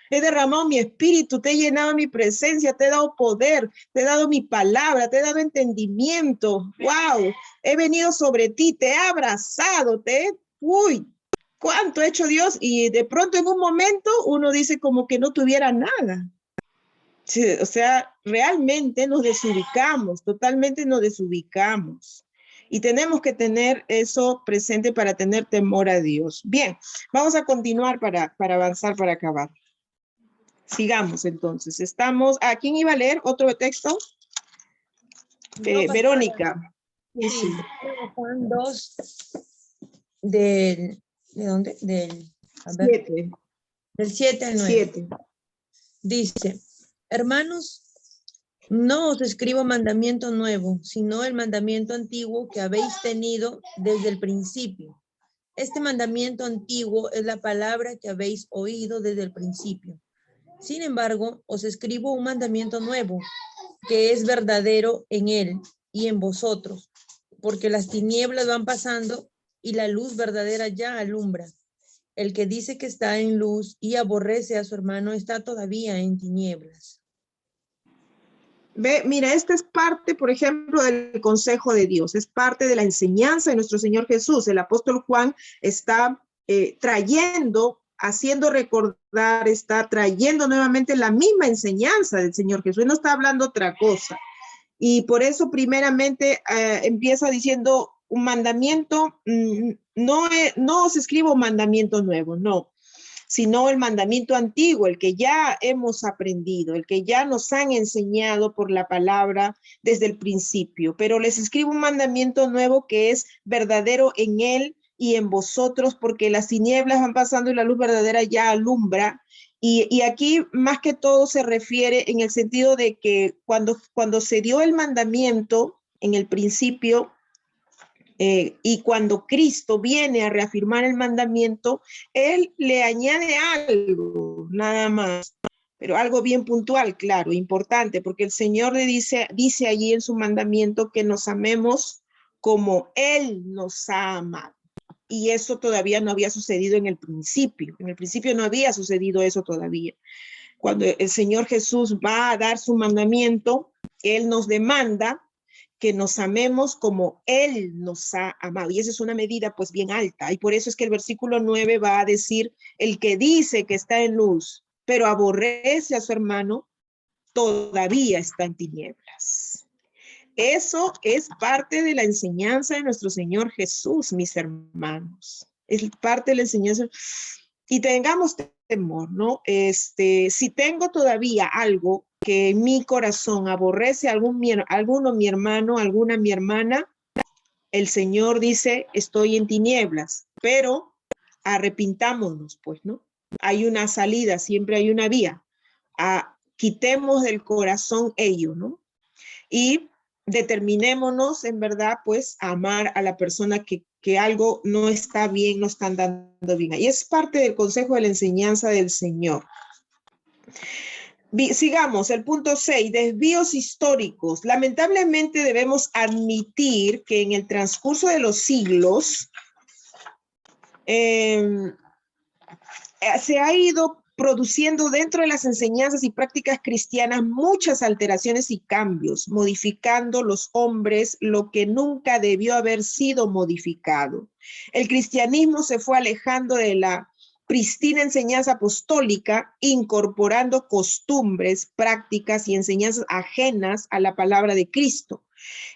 S3: He derramado mi espíritu, te he llenado mi presencia, te he dado poder, te he dado mi palabra, te he dado entendimiento. ¡Wow! He venido sobre ti, te he abrazado, ¡uy! ¿Cuánto ha hecho Dios? Y de pronto en un momento uno dice como que no tuviera nada. Sí, o sea, realmente nos desubicamos, totalmente nos desubicamos. Y tenemos que tener eso presente para tener temor a Dios. Bien, vamos a continuar para avanzar, para acabar. Sigamos entonces. Estamos, ¿a quién iba a leer otro texto? Verónica.
S4: Sí, Juan 2, ¿de dónde? A ver,
S3: 7.
S4: Del 7 al 9.
S3: 7.
S4: Dice, hermanos, no os escribo mandamiento nuevo, sino el mandamiento antiguo que habéis tenido desde el principio. Este mandamiento antiguo es la palabra que habéis oído desde el principio. Sin embargo, os escribo un mandamiento nuevo, que es verdadero en él y en vosotros, porque las tinieblas van pasando y la luz verdadera ya alumbra. El que dice que está en luz y aborrece a su hermano está todavía en tinieblas.
S3: Ve, mira, esta es parte, por ejemplo, del consejo de Dios, es parte de la enseñanza de nuestro Señor Jesús. El apóstol Juan está trayendo, haciendo recordar, está trayendo nuevamente la misma enseñanza del Señor Jesús. Él no está hablando otra cosa. Y por eso primeramente empieza diciendo un mandamiento, no os escribo un mandamiento nuevo, no, sino el mandamiento antiguo, el que ya hemos aprendido, el que ya nos han enseñado por la palabra desde el principio. Pero les escribo un mandamiento nuevo que es verdadero en él y en vosotros, porque las tinieblas van pasando y la luz verdadera ya alumbra. Y aquí más que todo se refiere en el sentido de que cuando se dio el mandamiento en el principio, y cuando Cristo viene a reafirmar el mandamiento, Él le añade algo, nada más, pero algo bien puntual, claro, importante, porque el Señor le dice allí en su mandamiento que nos amemos como Él nos ha amado. Y eso todavía no había sucedido en el principio. En el principio no había sucedido eso todavía. Cuando el Señor Jesús va a dar su mandamiento, Él nos demanda que nos amemos como Él nos ha amado. Y esa es una medida pues bien alta. Y por eso es que el versículo 9 va a decir, el que dice que está en luz, pero aborrece a su hermano, todavía está en tinieblas. Eso es parte de la enseñanza de nuestro Señor Jesús, mis hermanos. Es parte de la enseñanza. Y tengamos temor, ¿no? Si tengo todavía algo que en mi corazón aborrece a alguno mi hermano, alguna mi hermana, el Señor dice, estoy en tinieblas, pero arrepintámonos, pues, ¿no? Hay una salida, siempre hay una vía. Quitemos del corazón ello, ¿no? Y determinémonos, en verdad, pues, a amar a la persona que algo no está bien, no están dando bien. Y es parte del consejo de la enseñanza del Señor. Sigamos, el punto 6, desvíos históricos. Lamentablemente debemos admitir que en el transcurso de los siglos se ha ido produciendo dentro de las enseñanzas y prácticas cristianas muchas alteraciones y cambios, modificando los hombres lo que nunca debió haber sido modificado. El cristianismo se fue alejando de la pristina enseñanza apostólica, incorporando costumbres, prácticas y enseñanzas ajenas a la palabra de Cristo,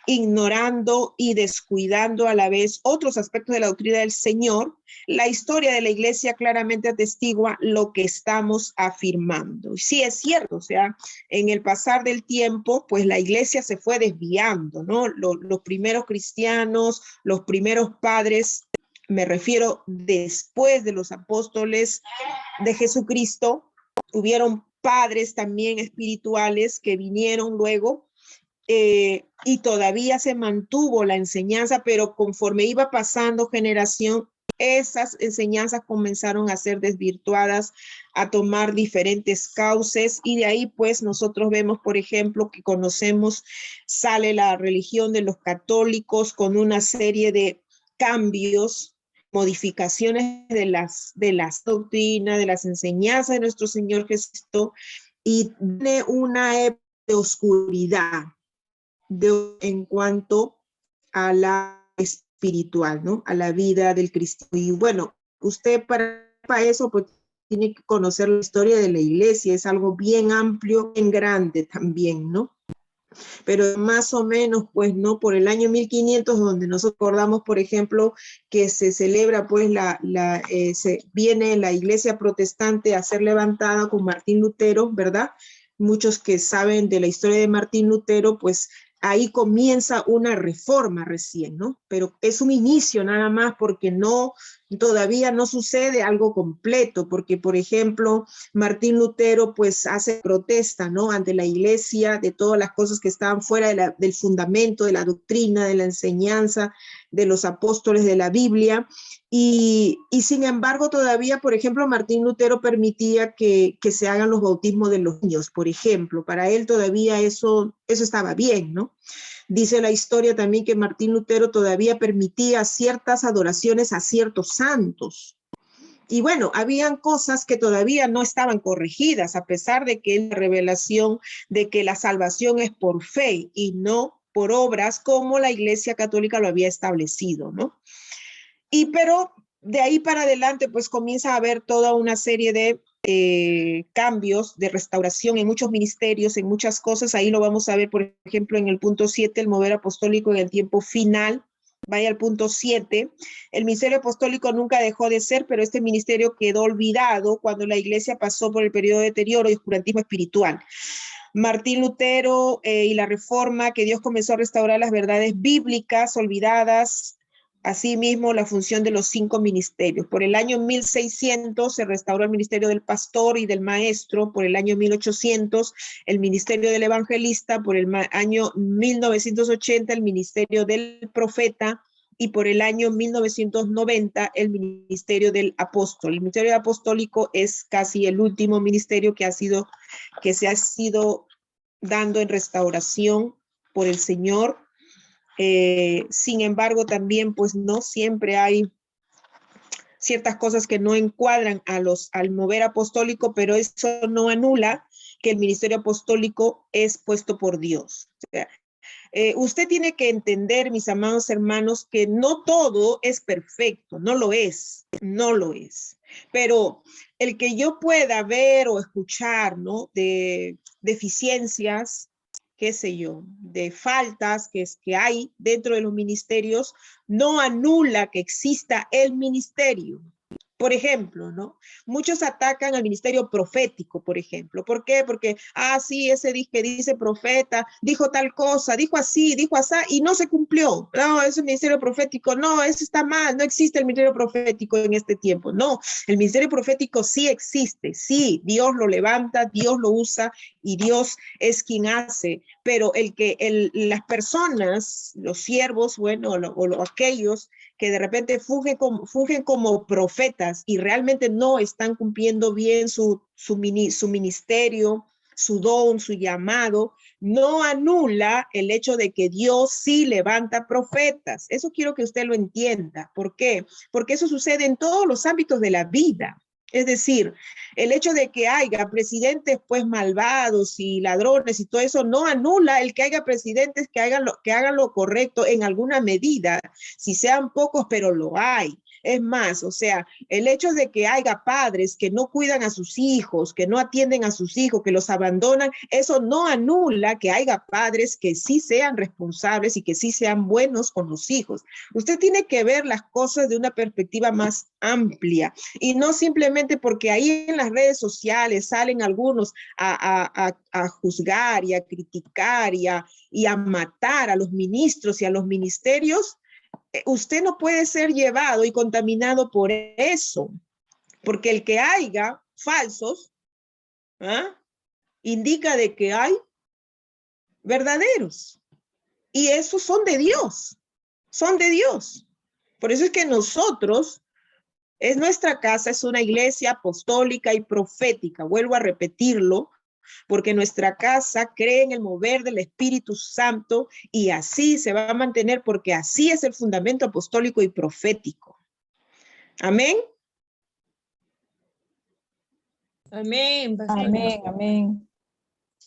S3: ignorando y descuidando a la vez otros aspectos de la doctrina del Señor. La historia de la iglesia claramente atestigua lo que estamos afirmando. Y sí, es cierto, o sea, en el pasar del tiempo, pues la iglesia se fue desviando, ¿no? Los primeros cristianos, los primeros padres, me refiero después de los apóstoles de Jesucristo, hubieron padres también espirituales que vinieron luego, y todavía se mantuvo la enseñanza, pero conforme iba pasando generación, esas enseñanzas comenzaron a ser desvirtuadas, a tomar diferentes cauces, y de ahí pues nosotros vemos, por ejemplo, que conocemos, sale la religión de los católicos con una serie de cambios, modificaciones de las doctrinas, de las enseñanzas de nuestro Señor Jesucristo, y tiene una época de oscuridad en cuanto a la espiritual, ¿no? A la vida del cristiano. Y bueno, usted para eso pues tiene que conocer la historia de la iglesia, es algo bien amplio, bien grande también, ¿no? Pero más o menos, pues, ¿no? Por el año 1500, donde nos acordamos, por ejemplo, que se celebra, pues, viene la iglesia protestante a ser levantada con Martín Lutero, ¿verdad? Muchos que saben de la historia de Martín Lutero, pues, ahí comienza una reforma recién, ¿no? Pero es un inicio nada más, porque todavía no sucede algo completo, porque, por ejemplo, Martín Lutero, pues, hace protesta, ¿no? Ante la iglesia de todas las cosas que estaban fuera del fundamento, de la doctrina, de la enseñanza, de los apóstoles de la Biblia, y sin embargo, todavía, por ejemplo, Martín Lutero permitía que se hagan los bautismos de los niños, por ejemplo. Para él todavía eso estaba bien, ¿no? Dice la historia también que Martín Lutero todavía permitía ciertas adoraciones a ciertos santos. Y bueno, habían cosas que todavía no estaban corregidas, a pesar de que la revelación de que la salvación es por fe y no por obras, como la Iglesia Católica lo había establecido, ¿no? Pero de ahí para adelante, pues comienza a haber toda una serie de cambios de restauración en muchos ministerios, en muchas cosas. Ahí lo vamos a ver, por ejemplo, en el punto 7, el mover apostólico en el tiempo final. Vaya al punto 7. El ministerio apostólico nunca dejó de ser, pero este ministerio quedó olvidado cuando la iglesia pasó por el periodo de deterioro y oscurantismo espiritual. Martín Lutero y la Reforma, que Dios comenzó a restaurar las verdades bíblicas olvidadas. Asimismo, la función de los 5 ministerios. Por el año 1600 se restauró el ministerio del pastor y del maestro. Por el año 1800, el ministerio del evangelista. Por el año 1980, el ministerio del profeta. Y por el año 1990, el ministerio del apóstol. El ministerio apostólico es casi el último ministerio que se ha sido dando en restauración por el Señor. Sin embargo, también pues no siempre hay ciertas cosas que no encuadran al mover apostólico, pero eso no anula que el ministerio apostólico es puesto por Dios. O sea, usted tiene que entender, mis amados hermanos, que no todo es perfecto, no lo es, pero el que yo pueda ver o escuchar, ¿no?, de deficiencias, qué sé yo, de faltas que hay dentro de los ministerios, no anula que exista el ministerio. Por ejemplo, ¿no? Muchos atacan al ministerio profético, por ejemplo. ¿Por qué? Porque, sí, ese que dice profeta, dijo tal cosa, dijo así, y no se cumplió. No, es un ministerio profético. No, eso está mal. No existe el ministerio profético en este tiempo. No, el ministerio profético sí existe. Sí, Dios lo levanta, Dios lo usa y Dios es quien hace. Pero las personas, los siervos, bueno, o aquellos que de repente fungen como profetas y realmente no están cumpliendo bien su ministerio, su don, su llamado, no anula el hecho de que Dios sí levanta profetas. Eso quiero que usted lo entienda. ¿Por qué? Porque eso sucede en todos los ámbitos de la vida. Es decir, el hecho de que haya presidentes pues malvados y ladrones y todo eso no anula el que haya presidentes que hagan lo correcto en alguna medida, si sean pocos, pero lo hay. Es más, o sea, el hecho de que haya padres que no cuidan a sus hijos, que no atienden a sus hijos, que los abandonan, eso no anula que haya padres que sí sean responsables y que sí sean buenos con los hijos. Usted tiene que ver las cosas de una perspectiva más amplia y no simplemente porque ahí en las redes sociales salen algunos a juzgar y a criticar y a matar a los ministros y a los ministerios. Usted no puede ser llevado y contaminado por eso, porque el que haya falsos, indica de que hay verdaderos, y esos son de Dios, Por eso es que nosotros, nuestra casa es una iglesia apostólica y profética, vuelvo a repetirlo, porque nuestra casa cree en el mover del Espíritu Santo y así se va a mantener porque así es el fundamento apostólico y profético. Amén.
S4: Amén.
S6: Amén, amén.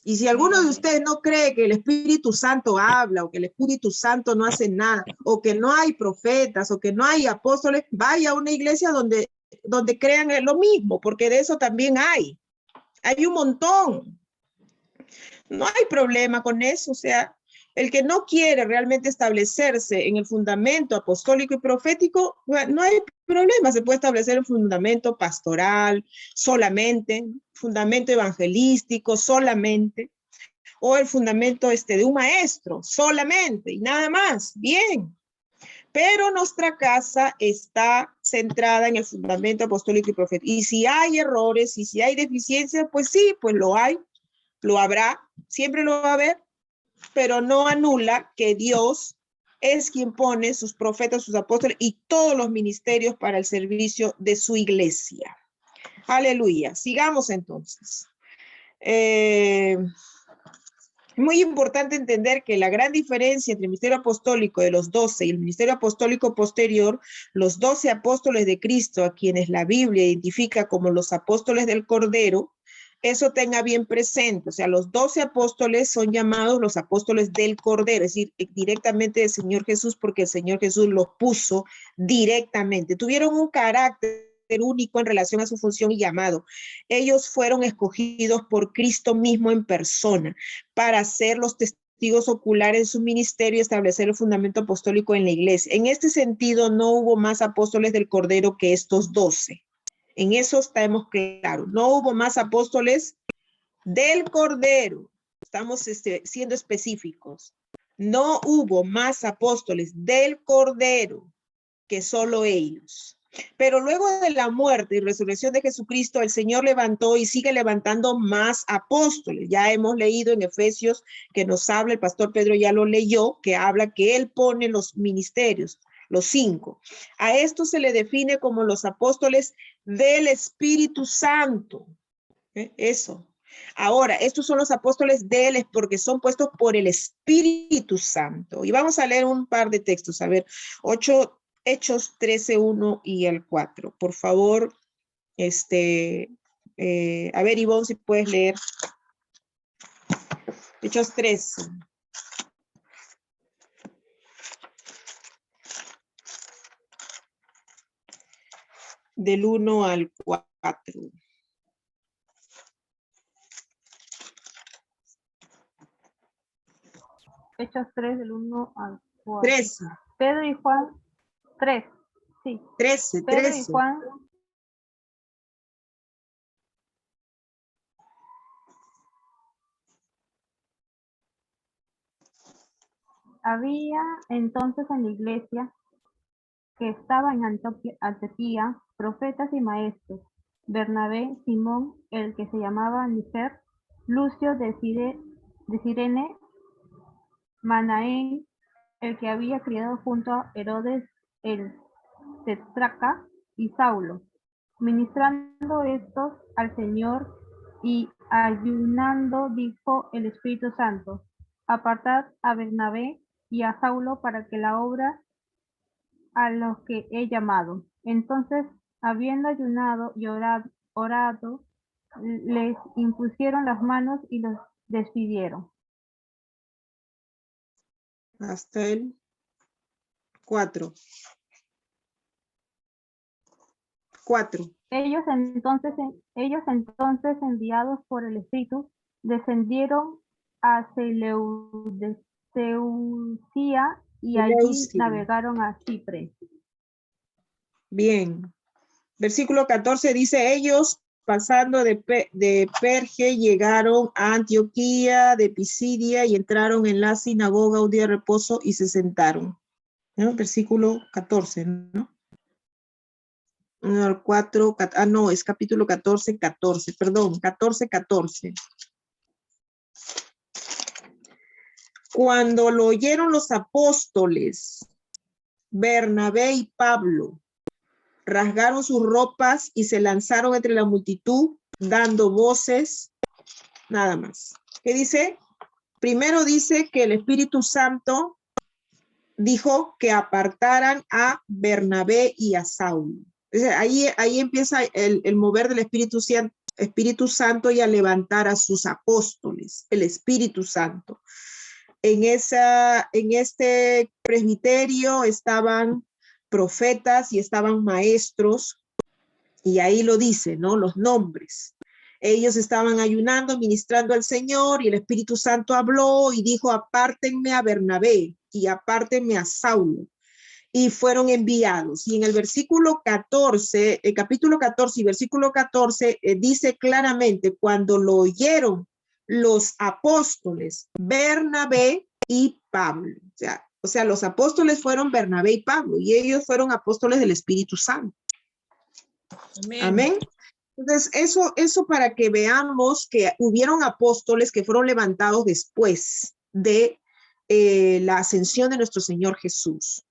S3: Y si alguno de ustedes no cree que el Espíritu Santo habla o que el Espíritu Santo no hace nada o que no hay profetas o que no hay apóstoles, vaya a una iglesia donde crean lo mismo, porque de eso también hay. Hay un montón. No hay problema con eso. O sea, el que no quiere realmente establecerse en el fundamento apostólico y profético, bueno, no hay problema. Se puede establecer el fundamento pastoral solamente, fundamento evangelístico solamente, o el fundamento de un maestro solamente y nada más. Bien. Pero nuestra casa está centrada en el fundamento apostólico y profético. Y si hay errores y si hay deficiencias, pues sí, pues lo hay, lo habrá, siempre lo va a haber, pero no anula que Dios es quien pone sus profetas, sus apóstoles y todos los ministerios para el servicio de su iglesia. Aleluya. Sigamos entonces. Es muy importante entender que la gran diferencia entre el ministerio apostólico de los 12 y el ministerio apostólico posterior, los 12 apóstoles de Cristo, a quienes la Biblia identifica como los apóstoles del Cordero, eso tenga bien presente. O sea, los 12 apóstoles son llamados los apóstoles del Cordero, es decir, directamente del Señor Jesús, porque el Señor Jesús los puso directamente. Tuvieron un carácter único en relación a su función y llamado. Ellos fueron escogidos por Cristo mismo en persona para ser los testigos oculares de su ministerio y establecer el fundamento apostólico en la iglesia. En este sentido, no hubo más apóstoles del Cordero que estos 12. En eso estamos claros. No hubo más apóstoles del Cordero. Estamos siendo específicos. No hubo más apóstoles del Cordero que solo ellos. Pero luego de la muerte y resurrección de Jesucristo, el Señor levantó y sigue levantando más apóstoles. Ya hemos leído en Efesios que nos habla, el pastor Pedro ya lo leyó, que habla que él pone los ministerios, los 5. A esto se le define como los apóstoles del Espíritu Santo. Eso. Ahora, estos son los apóstoles de él porque son puestos por el Espíritu Santo. Y vamos a leer un par de textos. A ver, Hechos 13, 1 y el 4. Por favor, a ver, Ivonne, si puedes leer. Hechos 13. Del 1 al 4.
S9: Hechos 3 del 1 al 4.
S3: 13.
S9: Pedro y Juan, 3, sí.
S3: 13,
S9: Pedro
S3: 13.
S9: y Juan. Había entonces en la iglesia que estaba en Antioquía profetas y maestros: Bernabé, Simón, el que se llamaba Níger, Lucio de Cirene, Manaén, el que había criado junto a Herodes el tetrarca, y Saulo. Ministrando estos al Señor y ayunando, dijo el Espíritu Santo: apartad a Bernabé y a Saulo para que la obra a los que he llamado. Entonces, habiendo ayunado y orado, les impusieron las manos y los despidieron.
S3: Hasta el 4. 4.
S9: Ellos entonces enviados por el Espíritu, descendieron a Seleucia y allí
S3: Seleucia.
S9: navegaron a Chipre.
S3: Bien. Versículo 14 dice, ellos pasando de Perge llegaron a Antioquía de Pisidia y entraron en la sinagoga un día de reposo y se sentaron. ¿No? Versículo 14, ¿no? No, 4, no, es capítulo 14, perdón, 14. Cuando lo oyeron los apóstoles, Bernabé y Pablo, rasgaron sus ropas y se lanzaron entre la multitud, dando voces, nada más. ¿Qué dice? Primero dice que el Espíritu Santo dijo que apartaran a Bernabé y a Saulo. Ahí empieza el mover del Espíritu Santo y a levantar a sus apóstoles, el Espíritu Santo. En este presbiterio estaban profetas y estaban maestros, y ahí lo dice, ¿no? Los nombres. Ellos estaban ayunando, ministrando al Señor, y el Espíritu Santo habló y dijo, apártenme a Bernabé y apártenme a Saulo. Y fueron enviados. Y en el versículo 14, el capítulo 14 y versículo 14, dice claramente, cuando lo oyeron los apóstoles, Bernabé y Pablo. O sea, los apóstoles fueron Bernabé y Pablo, y ellos fueron apóstoles del Espíritu Santo. Amén. Amén. Entonces, eso para que veamos que hubieron apóstoles que fueron levantados después de la ascensión de nuestro Señor Jesús.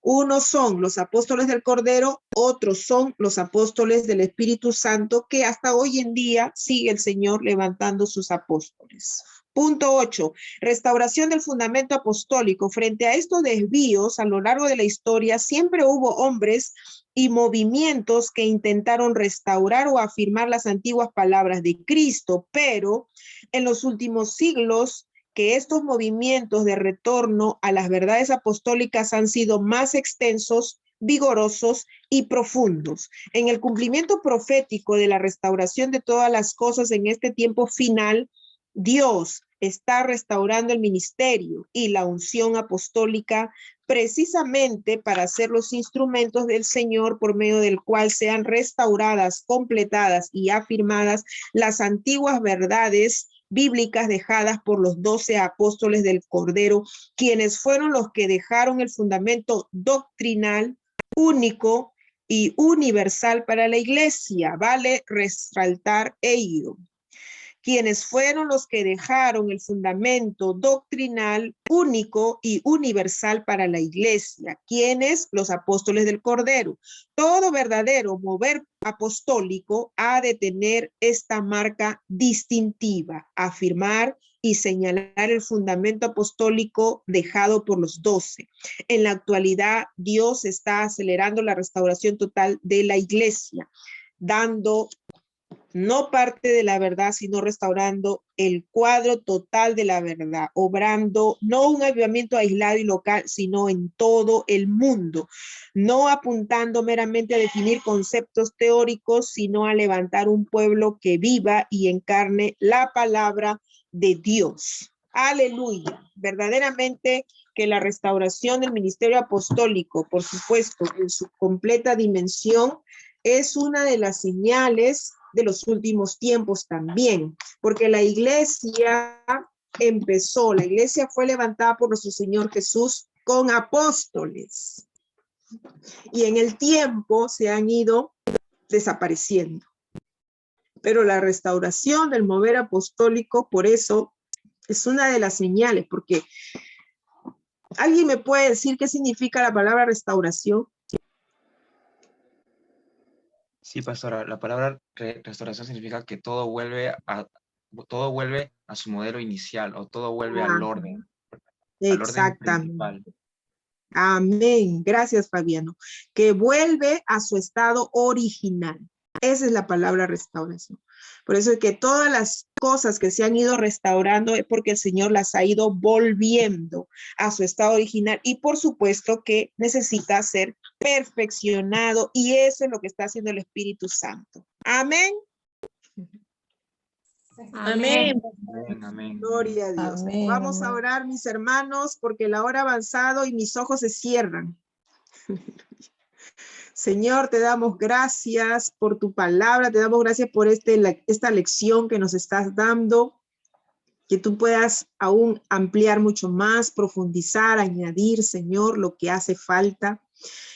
S3: Unos son los apóstoles del Cordero, otros son los apóstoles del Espíritu Santo, que hasta hoy en día sigue el Señor levantando sus apóstoles. Punto 8. Restauración del fundamento apostólico. Frente a estos desvíos a lo largo de la historia, siempre hubo hombres y movimientos que intentaron restaurar o afirmar las antiguas palabras de Cristo, pero en los últimos siglos, que estos movimientos de retorno a las verdades apostólicas han sido más extensos, vigorosos y profundos. En el cumplimiento profético de la restauración de todas las cosas en este tiempo final, Dios está restaurando el ministerio y la unción apostólica precisamente para ser los instrumentos del Señor por medio del cual sean restauradas, completadas y afirmadas las antiguas verdades bíblicas dejadas por los 12 apóstoles del Cordero, quienes fueron los que dejaron el fundamento doctrinal único y universal para la iglesia. Vale resaltar ello. Quienes fueron los que dejaron el fundamento doctrinal único y universal para la iglesia. ¿Quiénes? Los apóstoles del Cordero. Todo verdadero mover apostólico ha de tener esta marca distintiva, afirmar y señalar el fundamento apostólico dejado por los 12. En la actualidad, Dios está acelerando la restauración total de la iglesia, dando no parte de la verdad, sino restaurando el cuadro total de la verdad, obrando no un avivamiento aislado y local, sino en todo el mundo, no apuntando meramente a definir conceptos teóricos, sino a levantar un pueblo que viva y encarne la palabra de Dios. Aleluya. Verdaderamente que la restauración del ministerio apostólico, por supuesto, en su completa dimensión, es una de las señales de los últimos tiempos también, porque la iglesia empezó, la iglesia fue levantada por nuestro Señor Jesús con apóstoles y en el tiempo se han ido desapareciendo. Pero la restauración del mover apostólico, por eso, es una de las señales, porque ¿alguien me puede decir qué significa la palabra restauración?
S1: Sí, pastora, la palabra restauración significa que todo vuelve a su modelo inicial, o todo vuelve al orden
S3: Exactamente.
S1: principal.
S3: Amén. Gracias, Fabiano. Que vuelve a su estado original. Esa es la palabra restauración. Por eso es que todas las cosas que se han ido restaurando es porque el Señor las ha ido volviendo a su estado original y por supuesto que necesita ser perfeccionado y eso es lo que está haciendo el Espíritu Santo. Amén.
S4: Amén.
S1: Amén, amén.
S3: Gloria a Dios.
S6: Amén,
S3: Vamos a
S6: amén.
S3: orar, mis hermanos, porque la hora ha avanzado y mis ojos se cierran. Señor, te damos gracias por tu palabra, te damos gracias por esta lección que nos estás dando, que tú puedas aún ampliar mucho más, profundizar, añadir, Señor, lo que hace falta.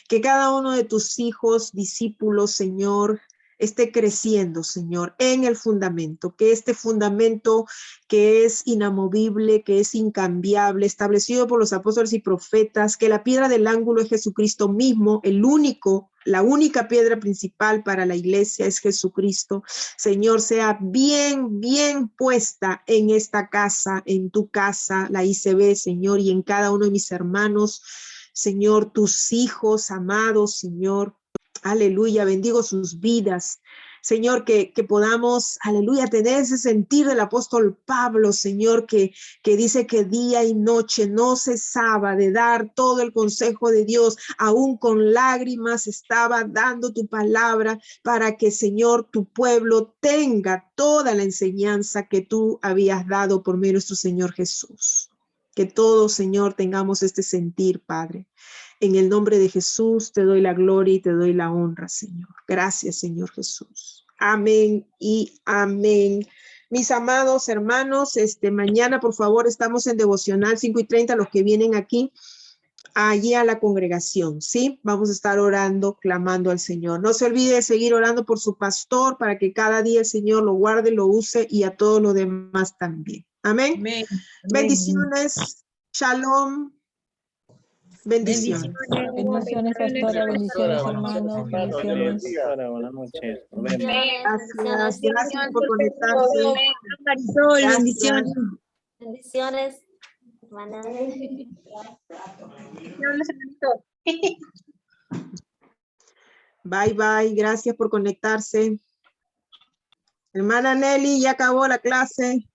S3: Que cada uno de tus hijos, discípulos, Señor, esté creciendo, Señor, en el fundamento, que este fundamento que es inamovible, que es incambiable, establecido por los apóstoles y profetas, que la piedra del ángulo es Jesucristo mismo, la única piedra principal para la iglesia es Jesucristo. Señor, sea bien puesta en esta casa, en tu casa, la ICB, Señor, y en cada uno de mis hermanos, Señor, tus hijos amados, Señor. Aleluya, bendigo sus vidas. Señor, que podamos, aleluya, tener ese sentir del apóstol Pablo, Señor, que dice que día y noche no cesaba de dar todo el consejo de Dios, aún con lágrimas estaba dando tu palabra para que, Señor, tu pueblo tenga toda la enseñanza que tú habías dado por medio de nuestro Señor Jesús. Que todos, Señor, tengamos este sentir, Padre. En el nombre de Jesús te doy la gloria y te doy la honra, Señor. Gracias, Señor Jesús. Amén y amén. Mis amados hermanos, mañana, por favor, estamos en devocional 5:30, los que vienen aquí, allí a la congregación, ¿sí? Vamos a estar orando, clamando al Señor. No se olvide de seguir orando por su pastor para que cada día el Señor lo guarde, lo use y a todos los demás también. Amén.
S4: Amén.
S3: Bendiciones. Shalom. Bendiciones.
S6: Bendiciones, pastora, bendiciones, hermanos, bendiciones.
S8: Buenas noches. Nos vemos.
S3: Gracias por conectarse.
S4: Marisol,
S3: Gracias.
S4: bendiciones.
S10: Bendiciones, hermana.
S3: Bye. Gracias por conectarse. Hermana Nelly, ya acabó la clase.